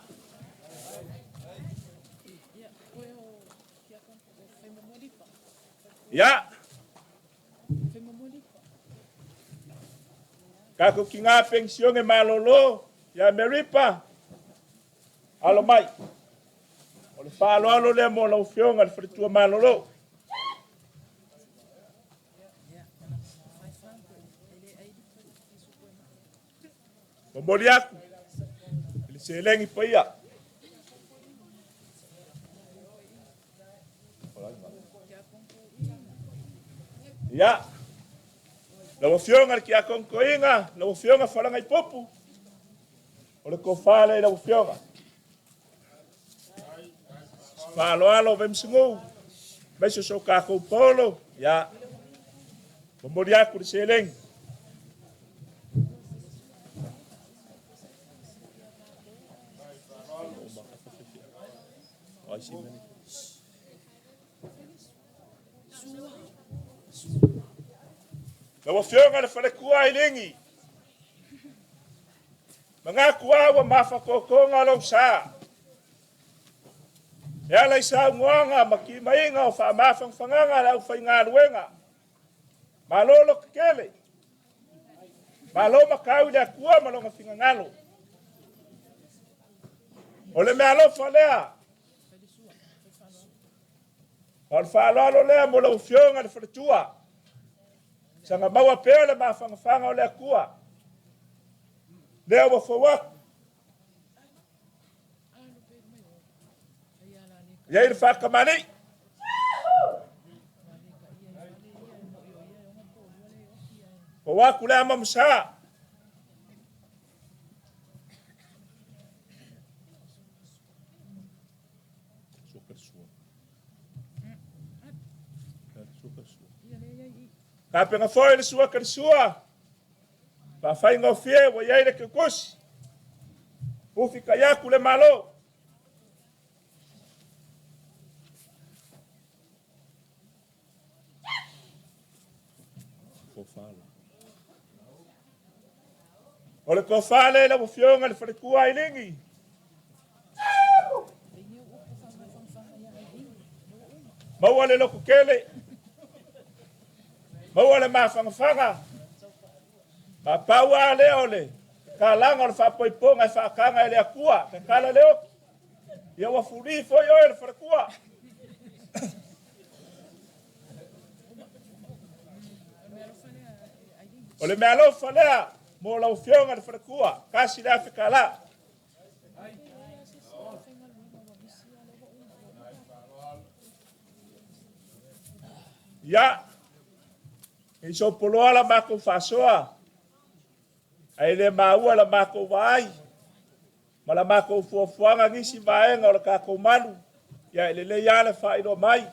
Ya. Kako kinga pensione malolo ya meripa. Alo mai. O le whaaloalo lea mo lau whionga le wharitua malolo. Mamori aku. Ili se lengi pa ia. Ia. Lau whionga ki a konkoinga. Lau whionga whalanga I popu. O le ko whale lau whionga. Whaaloalo vemsingu. Maiso so kako polo. Ia. Mamori aku li se lengi. Lau whionga le whalekua I lengi. Mga kuawa mawhakokonga lau sa. Ea lai sa nguanga maki mainga o wha mawhangwhanganga lau whainga ruenga. Malolo kakele. Malo makau lea kua malonga whingangalo. O le mea lo whalea. O le whaaloalo lea mo lau whionga le whaletua. Sanga maua pea le mawhangwhanga o lea kua. Lea wa whawaku. Iei le whakamani. Whawaku lea mamusa. Ka penga foi le sua karisua. Pa fai ngau fie wa iei le kekusi. Ufi kayaku le malo. O le kofale la wafionga le wharekua I lingi. Maua le loko kele. Maua le mawhangawhanga. Ma paua le ole. Ka langa o le whapoiponga I whakanga le akua. Ka kala le oki. Ia wafuri foi oe le wharekua. O le mea lo whalea. Mo lau whionga le wharekua. Kasi le Afrika la. Ia. I so poloa la mako whasoa. Ai le maua la mako vai. Ma la mako fuafuanga ngisi vaenga o le kako manu. Ia ele le ia le whairo mai.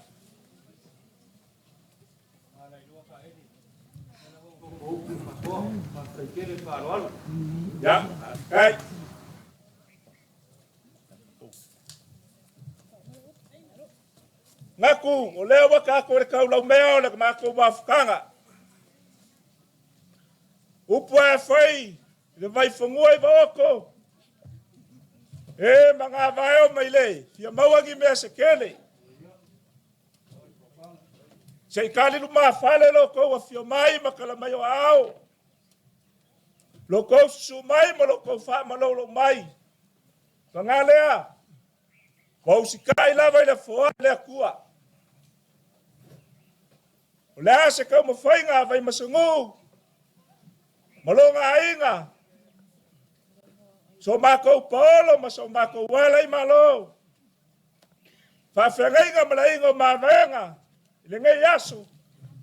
Ya, kai. Ngaku, o leo waka ko le kaulau mea le mako wafukanga. Upu e whai, le vai whangua I waoko. E mga vaeo mai le, fia mauangi mea se kele. Se ikali luma whale loko wa fia mai makala mai o ao. Loko susu mai ma loko wha malolo mai. Wanga lea. Wau si kai lava I le whoa lea kua. O lea se kau mawhainga vai masangu. Malonga ainga. So mako polo ma so mako wala I malo. Whawhengainga malainga ma venga. Ile ngai yaso.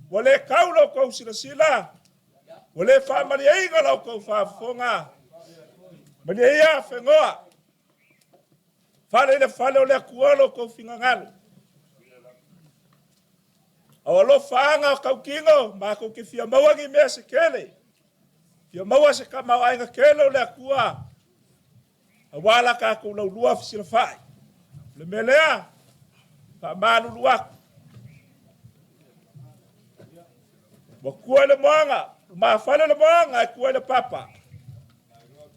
Wale kaulo kou sila sila. Wale wha mani ainga lau kou whafonga. Mani aia whengoa. Whale o lea kualo kou whingangalo. Awalo whaanga o kau kingo. Mako ke fia mauangi mea se kele. Fia maua se ka mau ainga kele o lea kua. Awala ka kou lau lua fisila whai. Le melea. Pa manu luaku. Wa kua le moanga. Ma whale le moanga e kua le papa.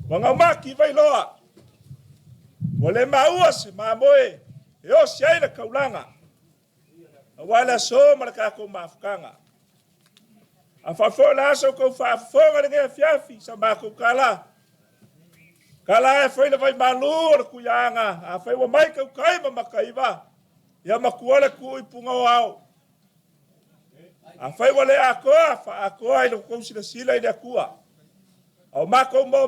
Wanga maki vai loa. Wa le maua se ma moe. E o siai le kaulanga. wala so malaka ko mafkanga afafola so ko fafonga nge fiafi sa mako kala kala foi vai malur ku yanga afai wa mai ka kai makaiba ya makuala ku ipunga wao afai wale ako ai ko sila ida kuwa au mako mo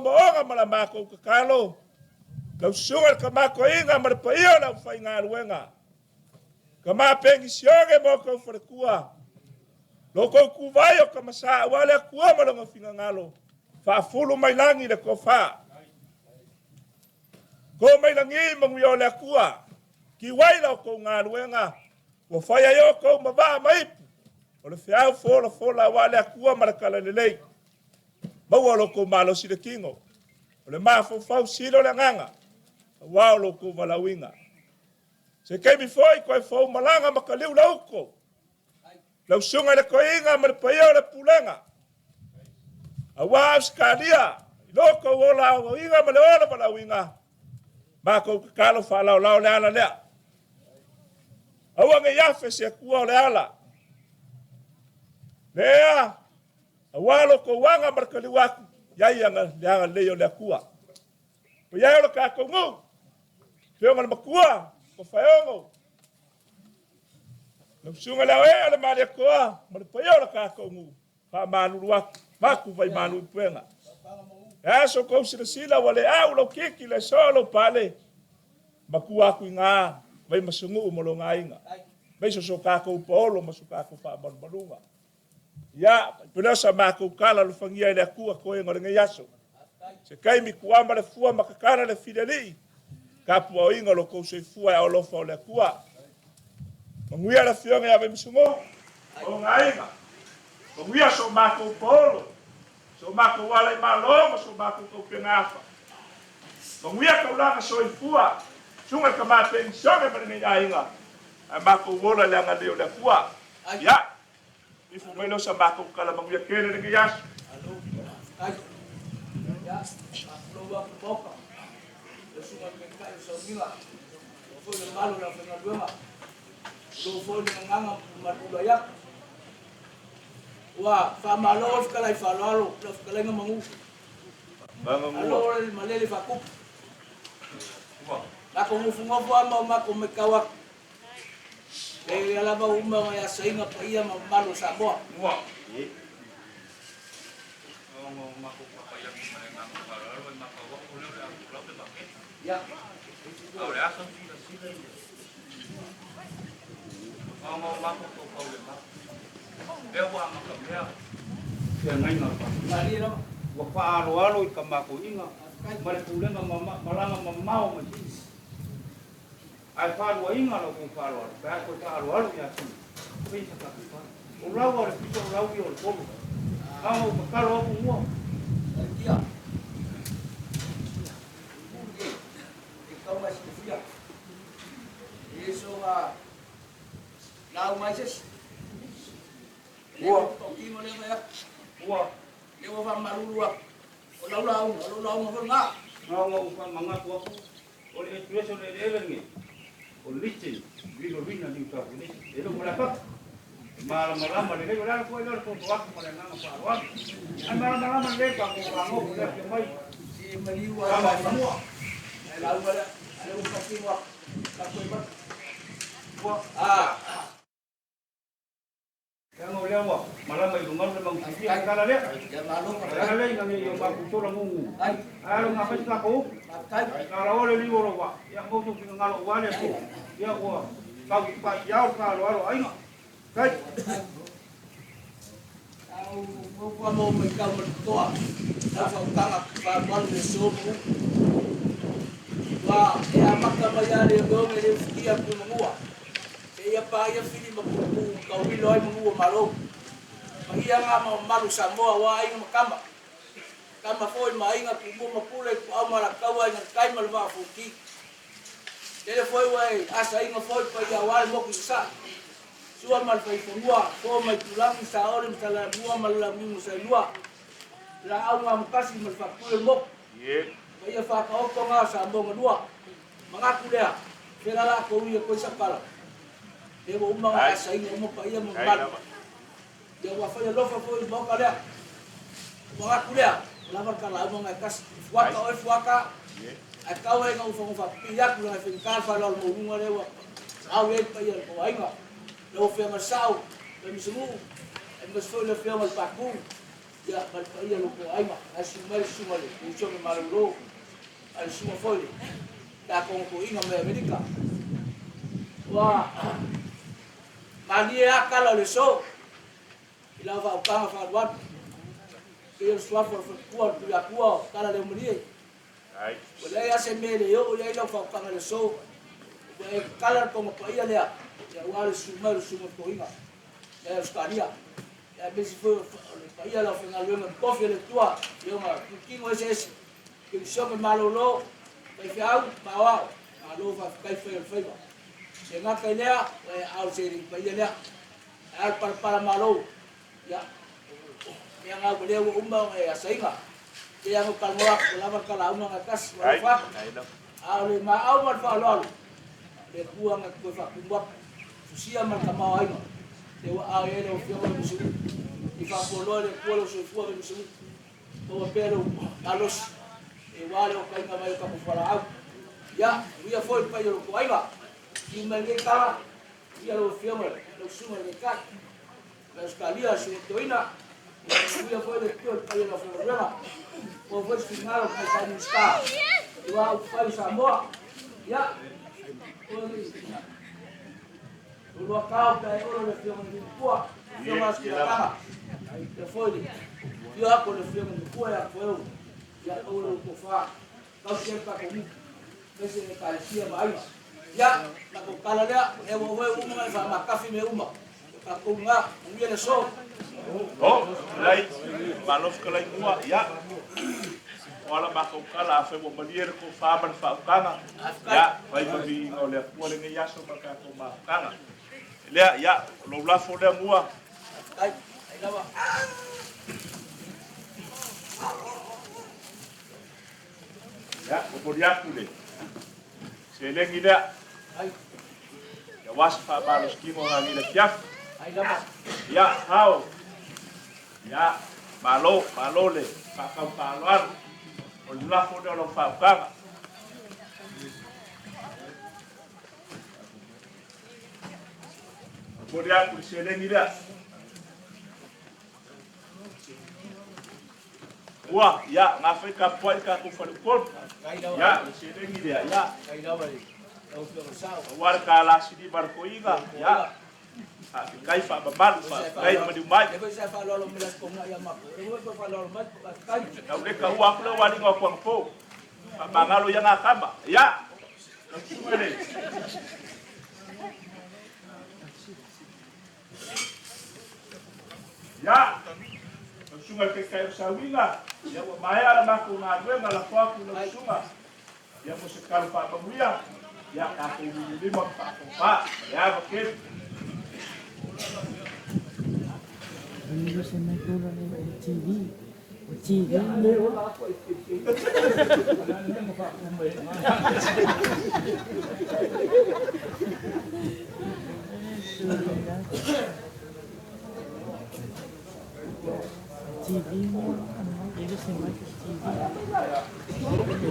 mala mako kakalo lau sunga ka mako inga mar paio lau fai ngā ruenga kama pengi sioge mo ko frekua loko ku vai o kama sa wale kuwa mo nga finga ngalo fa fulu mai langi le ko fa ko mai langi mo yo le kuwa ki wai lau ko ngā ruenga wo fai yo ko ma mai o le fiao fola wale kuwa mar kala lelei mau loko malo si de kingo o le mafo fau silo le nganga wa loko valawinga se kai mi foi ko fo malanga makaliu lauko lau sunga le koinga mar paio le pulenga a wa skadia loko wola winga male ola valawinga ma ko kalo fa la le ala le awa nge yafe se kuo le ala lea awalo ko wanga markali waku yai anga leo le kua po yai lo ka ko ngu teo ngal makua ko faongo no sunga la we ale mali ko mar po yo lo ka ko ngu pa malu waku maku vai malu puenga so ko sila wale au lo kiki le solo pale makua ku nga vai masungu mo lo ngainga vai so ka ko polo masuka ko fa balunga ya pula sa mako kala lu fangia le kua ko ngol nge yaso se kai mi kuamba le fua makakana le fideli kapu o inga lo ko se fua o lo fa le kua manguia la fionga ya msungo o ngainga manguia so mako polo so mako wala malo so mako ko pengafa manguia ka ulanga so fua sunga kama pensione per nge yainga mako wola le nga le fua ya ifu mai lo sa bako kala manguia kene nge yas alo ai ya lo wa poka eso ma me kai so mila fo le malo la fena duema lo fo le nganga matula ya wa fa malo kala fa lo kala nga mangu alo le malele fa ku la ko mu fungo fo ma ko me kawa e ala ba uma ya sainga pa ia malo sa bo wa ngo mako pa ia menang kalau mako wa ulo la pe paket ya ahora son sila ngo mako ko ko le ma dia wa mako dia dia ngai na pa ali no wa pa alo ka mako inga mare pulenga malanga mamao ma ai faru inga lo ko faru ba ko faru ya tu pisa ka o lawa le pito lawi o ko amo ka kalo ko mo dia e ka mas fia eso va lau mais o ki mo le ba o le va marulua o lau mo nga ngo ka manga ko o le situation le le o lichi vino ni ka ni ero mala pa mala le le la ko le ko wa ko le na pa wa ai mala le pa ko wa ngo le ke mai si mali wa ma mo la wala le ko ki wa ka ko ba wa yang oleh awak malam mai lungan memang sisi kala le ya malu kala le ngi yo ba ku to ngu ai alo ngapa sika ko kala ole li woro wa ya mo tu ngalo wa le ko ya ko ka pa ya ka lo ai nga kai au mo mo me ka mo to a fa tanga pa mal de so wa ya makka bayare do me le fikia ku ngua ia pa ia fili mapupu ka wilo ai mungu malo ia nga malu Samoa wa ai makama kama foi mai nga kubo mapule ku au mala kawa nga kai malva fuki ele foi wai asa inga foi pa ia wal mo kisa sua mal fai fungua ko mai tulang sa ore mtala bua malam ni musalua la au nga mukasi mal fakule mo ye ia fa ka o nga sa mo ngua mangaku dia kela la ko ia ko sakala e mo uma sa ina mo pa ia mo mal ya wa fa lo fa foi mo ka le mo ka kulia la va ka la mo nga kas fuaka o fuaka a ka wa nga ufa ufa pia ku na fin ka fa lo mo mo le wa au e pa ia ko ai nga lo fe ma sau e mi sumu e mo foi le fe ma pa ku ya pa ia lo ko ai nga asu mai sumo le u cho me maru al sumo foi ta con ko inga me Amerika wa mani a kala le so ila va ka fa wat ke swa for kuo tu ya kuo kala le mani ai wala ya se me le yo ya ila fa ka le so e kala como pa ia le ya wa le sumo ko inga ya skaria ya me si foi pa ia la fa na le kofie le tua yo ma kingo ese que so me malolo e fiau pawa alo fa kai fe se nga kai lea au se ri pa ia lea al para malo ya ya nga bole umba e asainga ya ngo kalmoa lava kala uma nga kas wa fa au le ma au ma fa lo le kuang ko fa kumba susia man kama ai le wa au ele o fio mo su i fa polo le polo su fu mo su o pero alos e wale o kai mai ka fala au ya ia foi pa yo ko aiga i me ka ia lo fio mo lo suma de ka la escalía su toina ia foi de que pa yo la problema o foi final ka ta ni sta wa fa sa mo ya o lo ka pa o lo fio mo ni kwa fio mas que la e foi io a con le fio mo kwa ya foi ya o lo ko fa ka sempre comigo ese me parecía mai ya la kokala lea e wo we uma fa makafi me uma ka kunga ngile so lai malos kala mua ya wala ba kokala fa mo manier ko fa ban fa kanga ya vai mo bi ngole pole nge yaso ba ka ko ma kanga lea ya lo la fo le mua ai lava ya ko dia kule seleng ida ya was fa balos kimo ngi le piaf ai lava ya hao ya malo le pa paloar o la fo de lo fa kanga ko dia ku seleng ida wa ya ngafika poi ka ku fa ko ya seleng ida ya ai lava o fio sa war kala sidi barkoiga ya kai fa babal fa kai ma di mai e vai sa fa lo me las ponga ya ma e vai fa lo ma kai na ule ka wa kula wali ngo kwa po fa bangalo ya ngakamba ya ngule ya sunga ke kai sawinga ya wa maya la ma ku na wenga la kwa ku na sunga ya mo se kal fa bamuya ya ka ku ni ma fa ya bakit Yo se me tuvo el TV. El TV. Ellos se matan TV.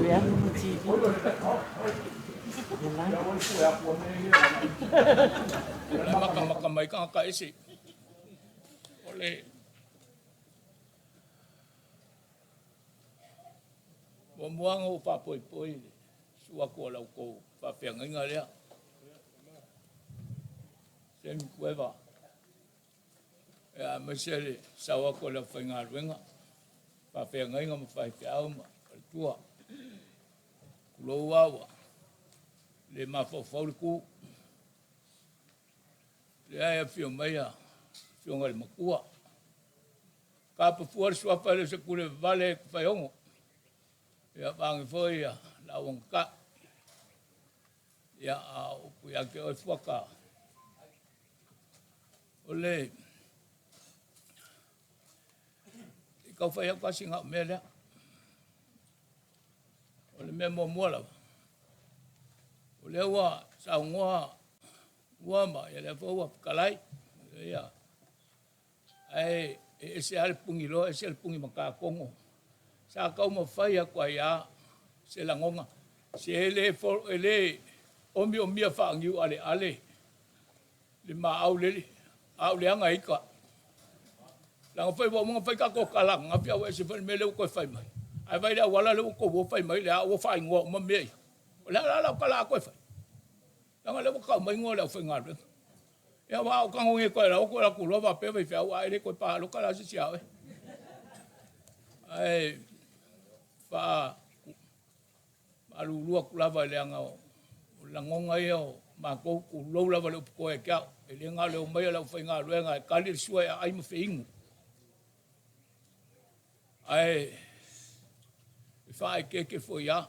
Vean un TV. Makamay ka kaisi. Ole. Wamuang o papoi suako lau ko papiang inga lea. Sen kueva. Ya mesele sawako lau whainga ruenga. Papiang inga mawhai te auma. Tua. Kuloawa. Le mawhawhauliku. Le aia whio meia. Whio ngai makua. Ka pafuar suapa le se kule vale whaiongo. Ya bangi foi ya la wonka ya o ya ke o fuaka ole ka fa ya ka singa mele ole me mo mola ole wa sa ngoa Uama, ele fo kalai. Ya. Ai ese al pungilo, ese al pungi makakongo. Sa kau mo fai kwa ya se langonga. Se ele omi fa ngiu ale. Le ma au le anga ika. Lang fai bo mo fai ka ko kalang ngapia wa se fai mele ko fai mai. Ai vai da wala le ko wo fai mai le wo fai ngo mo me. La kala ko fai. Lang le ko mai ngo le fai ngal. Ya wa ka ngo ko la ko la ku lo ba pe vai fa wa ile ko pa lo kala si sia. Ai pa alulua kulava le anga o langonga yo ma ko ku lo lava le ko e ka ele nga le mai la foi nga le nga ka le sua ai mo feingu ai fa ke foi ya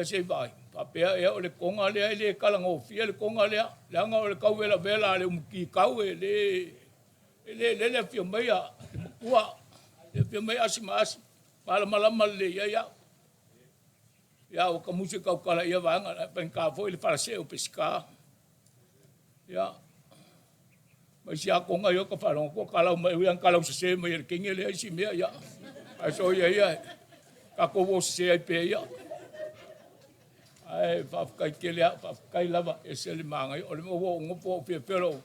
se vai pa pe e o le konga le kala ngo fia le konga le nga o le kau vela le ki kau le fio mai a ua le fio mai asimas malama le ya o ka musika o kala ia vanga pen ka foi le farase o pesca ya mas ya konga yo ka falong ko kala mai yang kala se mai ke ngele si me ya aso ya ka ko wo se pe ya ai fa ka lava ese le manga o le wo ngopo pe pero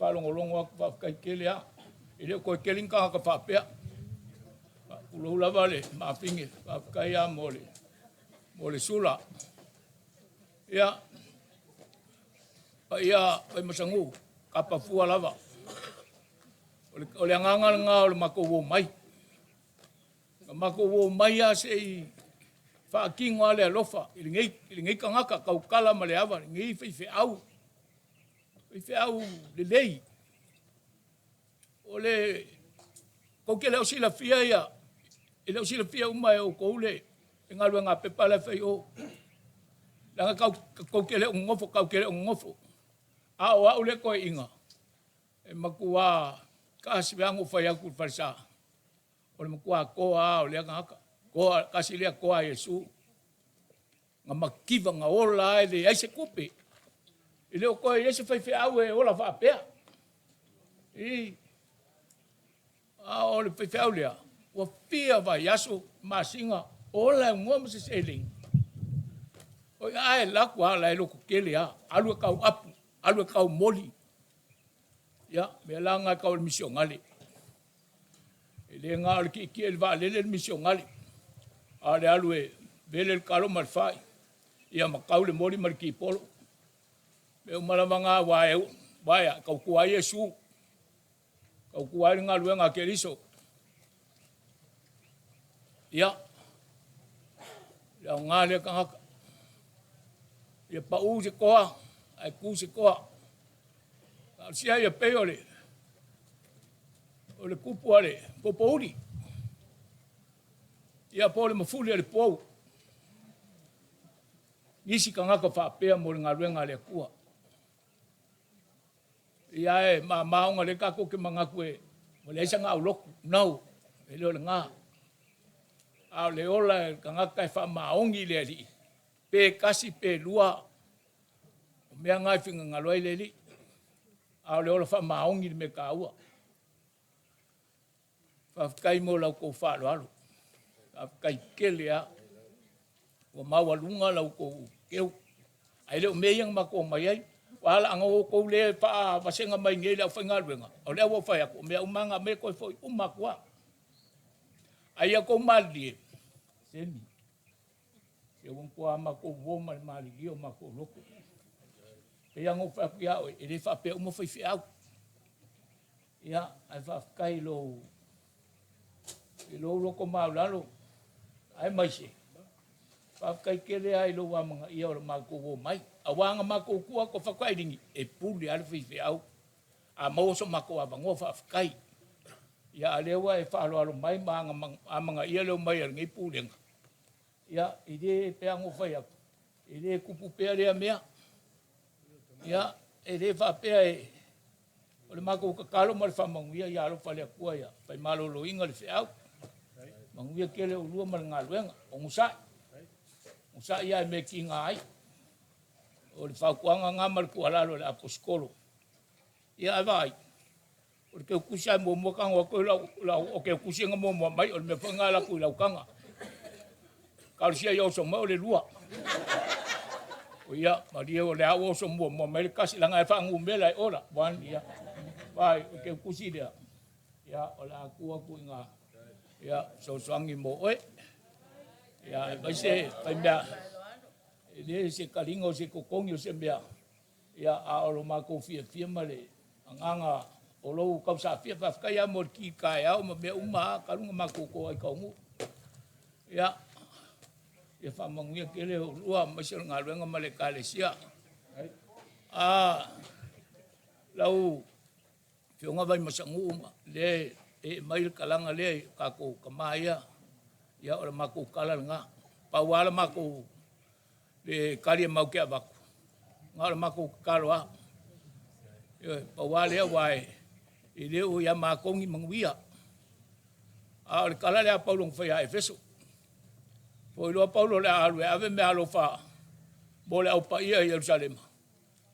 falong longo fa ka kelia ile ko kelin ka fa pe ulo lava le ma pingi fa ka ya mole sula ya ai masangu kapa fua lava ole nganga o le mako mai ya sei fa kingo ale lofa ili ngai kangaka kau kala male ava ngai fe au le lei ole ko ke le osila fia ya ele osila fia uma o ko le ngalu nga Pepa le fai o la kau kele ngofo a o le ko inga e makua kasi bangu fai aku farsa o le makua ko a o le nga ko kasi le ko a Yesu nga makiva nga ola ele ai se kupe ele ko Yesu fai au e ola fa pe o le fai au le o fia va Yesu masinga ola ngom se seling o ai la kwa la lo kele ya alu kau moli ya me la nga kau mission ngale ele nga ki el va le mission ngale ale alu bele kalo mal fai ya ma kau le moli mal ki polo me mala manga wa ya kau kwa Yesu kau kwa nga lu nga keriso ya ya ngale ka ya pa u se koa ai ku se koa sia ya peole ole kupu ale popouri ya pole mafuli ale po nisi ka ngaka fa pe mo ngaruenga le kua ya ma maunga le ka ko ke manga kue mo le sanga uloku no ele ole nga a le ola kanga kai fa maongi le li pe kasi pe lua me nga finga ngaloi le li a le ola fa maongi me ka ua fa kai mo la ko fa lo fa kai kele a o mawalunga la ko keu ai le me yang ma ko mai ai wala anga o ko le pa vasenga mai nge la fa ngalwenga o le wo fa ya ko me umanga me ko foi umakwa ai ko mali semi e un po ama ko voma mali io ma ko loko e yang o fa ya e le fa pe mo foi fiau ya ai fa kai lo e lo loko ma lalo ai mai se fa kai kele ai lo wa manga ia o ma ko mai awanga ma ko ku ko fa kai dingi e puli al fi fiau a mo so ma ko abango fa kai ya lewa e fa lo mai manga ia lo mai ngi puli ya ide pe ango fai aku ide kupu pe rea mea ya ide fa pe o le mako ka kalo mal fa manguia ya lo fa le akua ya pai malo lo inga le fiau manguia kele o lua mal ngaluenga o musa ya me ki ngai o le whakuanga ngā mariku alalo le aposkolo. Ia vai, o le keu kusia mo kanga o koe o keu kusia nga mo mai, o le me whanga la kui lau kanga. Karusia i oso mo le lua. O ia, maria o le au oso mo mai le kasi langa e whangu mela e ora. Wan, ia, vai, o keu kusi lea. Ia, o le akua kui ngā. Ia, so swangi mo oe. Ia, vai se, vai mea, ele se karinga o se kokongi o se mea. Ia, a oro mako fia ma le. Anganga, o lou kau sa fia whafkai a mor ki kai au, ma mea umaha, karunga mako ko ai kaungu. Ia, ia whamanguia kele o rua, maisel ngā ruenga ma le kālesia. Lau, whionga vai masangu uma, le, e mai kalanga le, kako kamaia, ia ora mako kala ngā. Pauala mako, le karia mau kia waku. Ngā ora mako karoa. Pauale wai, i leo ia makongi manguia. A le kala lea Paulong whai a Efeso. Po iloa Paulo lea alu e ave me alo wha. Mo le au pa ia i Jerusalema.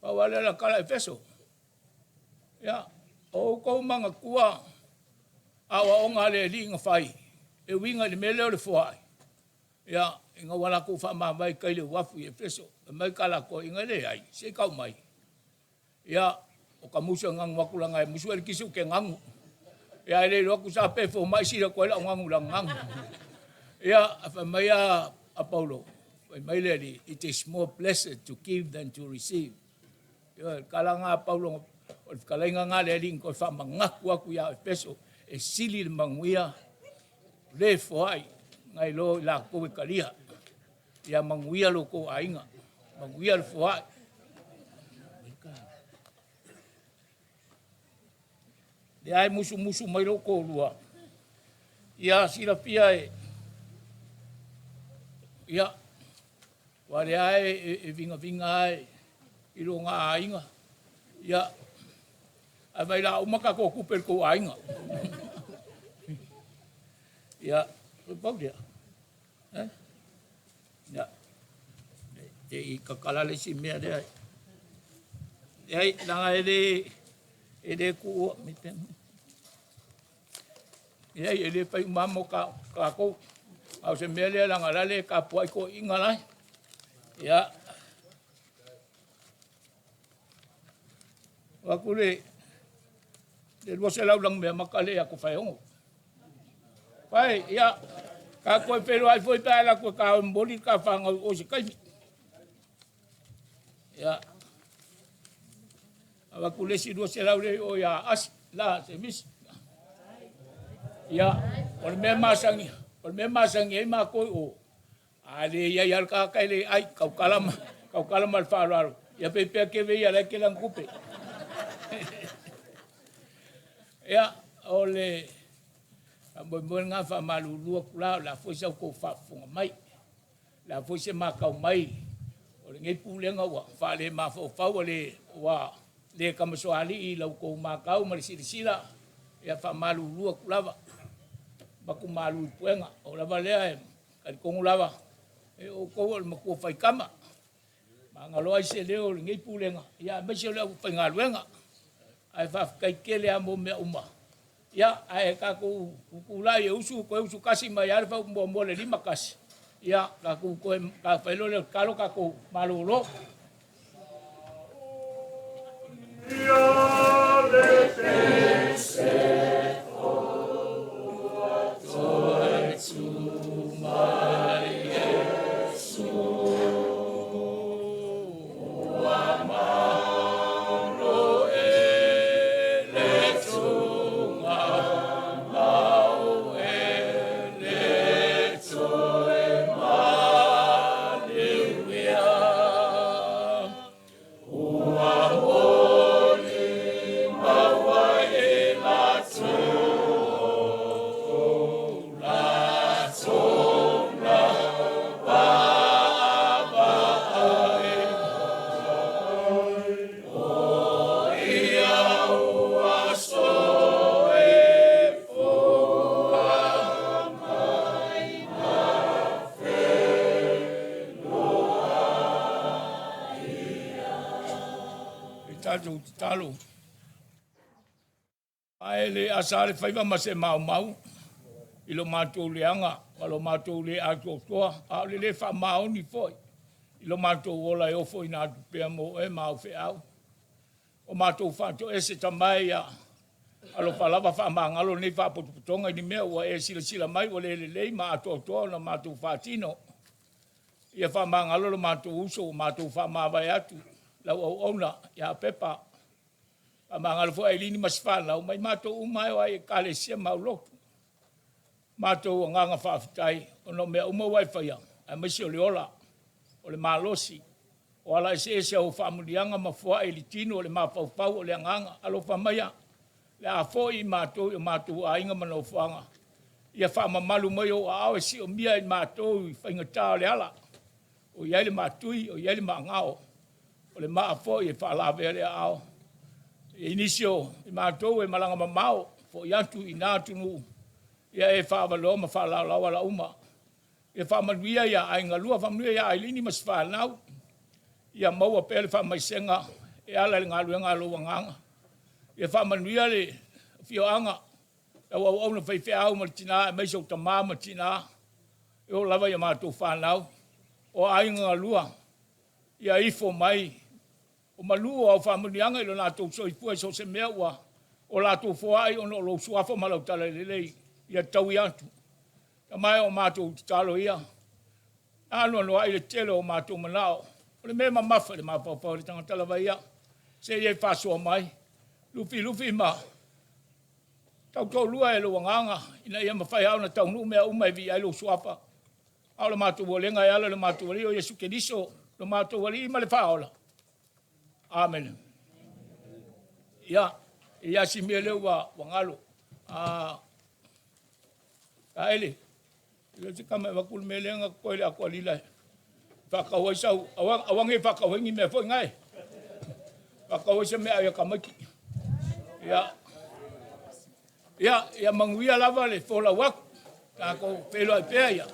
Pauale la kala Efeso. Ia, o kou manga kua. Awa onga le li inga whai. E winga le mele o le whai. Ia, inga wala ko wha maa mai kai le wafu i Efeso. E mai kala ko inga le ai. Se kau mai. Ia, o ka musa ngangu wakulanga e musu ele kisu ke ngangu. Ia ele loku sa pefo mai sira ko ele ngangu lang ngangu. Ia afa mai a Paulo. Mai le li, it is more blessed to give than to receive. Ia kalanga Paulo o kalenga nga le ling ko fa mangaku aku ya peso e sili le manguia le foi ngai lo la ko kalia. Ia manguia lo ko ainga. Manguia le foi. Le ai musu mai loko lua. Ia sila pia e. Ia. Wale ai e vinga ai. I lo ngā ainga. Ia. A vai la umaka ko kupel ko ainga. Ia. Pau dia. Ia. Te i kakalale si mea dea. Ia langa ele ku miten. Ia ele pai mamo ka ko. Au se mele la ngalale ka puai ko ingala. Ia. Wakule de lo se laulang me makale aku faiongo. Pai ia ka ko pero ai foi pa la ko ka mboli ka fanga o se kai. Ia. Wakule si do se laure o ya as la se mis. Ia, por me masangi e ma ko o. Ale ia yar ka le ai kau kalama al faro. Ia pe ke ve ia ke lang kupe. Ia ole mo nga fa malu lu kula la foi sa ko fa funga mai. La foi se ma kau mai. Ole ngai pulenga wa fa le ma fa ole wa le kamasoali i lau ko makau marisila ia fa malu lua kulava baku malu puenga o lava lea kali kongu lava e o ko o maku fai kama manga loa se leo ngai pulenga ia me se leo fai ngaluenga ai fa kai kele amo me uma ia ai ka ku kulai usu ko usu kasi mai ar fa mo le lima kasi ia ka ku ko ka fa lo le kalo ka ku malu lo Oh, tātou te talo. Ai le asale whaiva ma se mau mau. I lo mātou leanga, ma lo mātou le ato toa. A le wha mao ni foi. I lo mātou ola e ofo i nā tupea mo e mau whi au. O mātou whātou e se tamai a alo whalawa wha mangalo nei wha potopotonga ni mea ua e sila mai o le lei ma ato toa na mātou whātino. Ia wha mangalo lo mātou uso o mātou wha mawai atu. Lau au ona, ia Pepa. Wha mangalo fo e lini maswhanau, mai mātou umai o ai kale sia mau lotu. Mātou o nganga whaafitai, ono mea umawai whaia, a misi o le ola, o le malosi, o ala ese o whaamurianga ma fua e li tino o le mawhauwhau o le nganga, alo whamaya, le a fōi mātou o mātou a inga mana o whanga. Ia whaamamalu mai o a au e si o mia i mātou i whaingatā le ala, o iai le mātui, o iai le maangao, o le maa fōi e whaalawe le au. E inisio, i mātou e malanga mamao, fo i atu i nātunu, ia e whaavaloa ma whaalalawa la uma. Ia whaamanuia ia ai ngalua, whaamanuia ia ai lini mas whaanau. Ia maua pele whaamaisenga, e ala le ngaluenga aloa nganga. Ia whaamanuia le whioanga, e wau au na whaifea au ma tina, e meisau tamā ma tina, e o lava ia mātou whaanau. O ai ngalua, ia ifo mai, o malua au whaamanianga ilo nātou soifua so se mea ua, o lātou whoai o no lo suafa malau tala lelei. Ia tau i atu. Ka mai o mātou te talo ia. Anu anu ai le tele o mātou manao. O le mea mamafa le mapapau le tangatala vai ia. Se iei whasua mai. Lufi ma. Tau tau lua e lo wanganga. Ina ia mawhai au na tau nu mea umai vi ai lo suapa. Au le mātou walenga e ala le mātou wali o Yesu Keriso. Le mātou wali ima le whaola. Amen. Ia. Ia si mea leo wa wangalo. Aele, ile te kama wakul melenga koile a kolila. Whakawai sau, awange whakawengi me foi ngai. Whakawai sa mea ia kamaki. Ia manguia lava le fola waku. Kako pelo ai pea ia.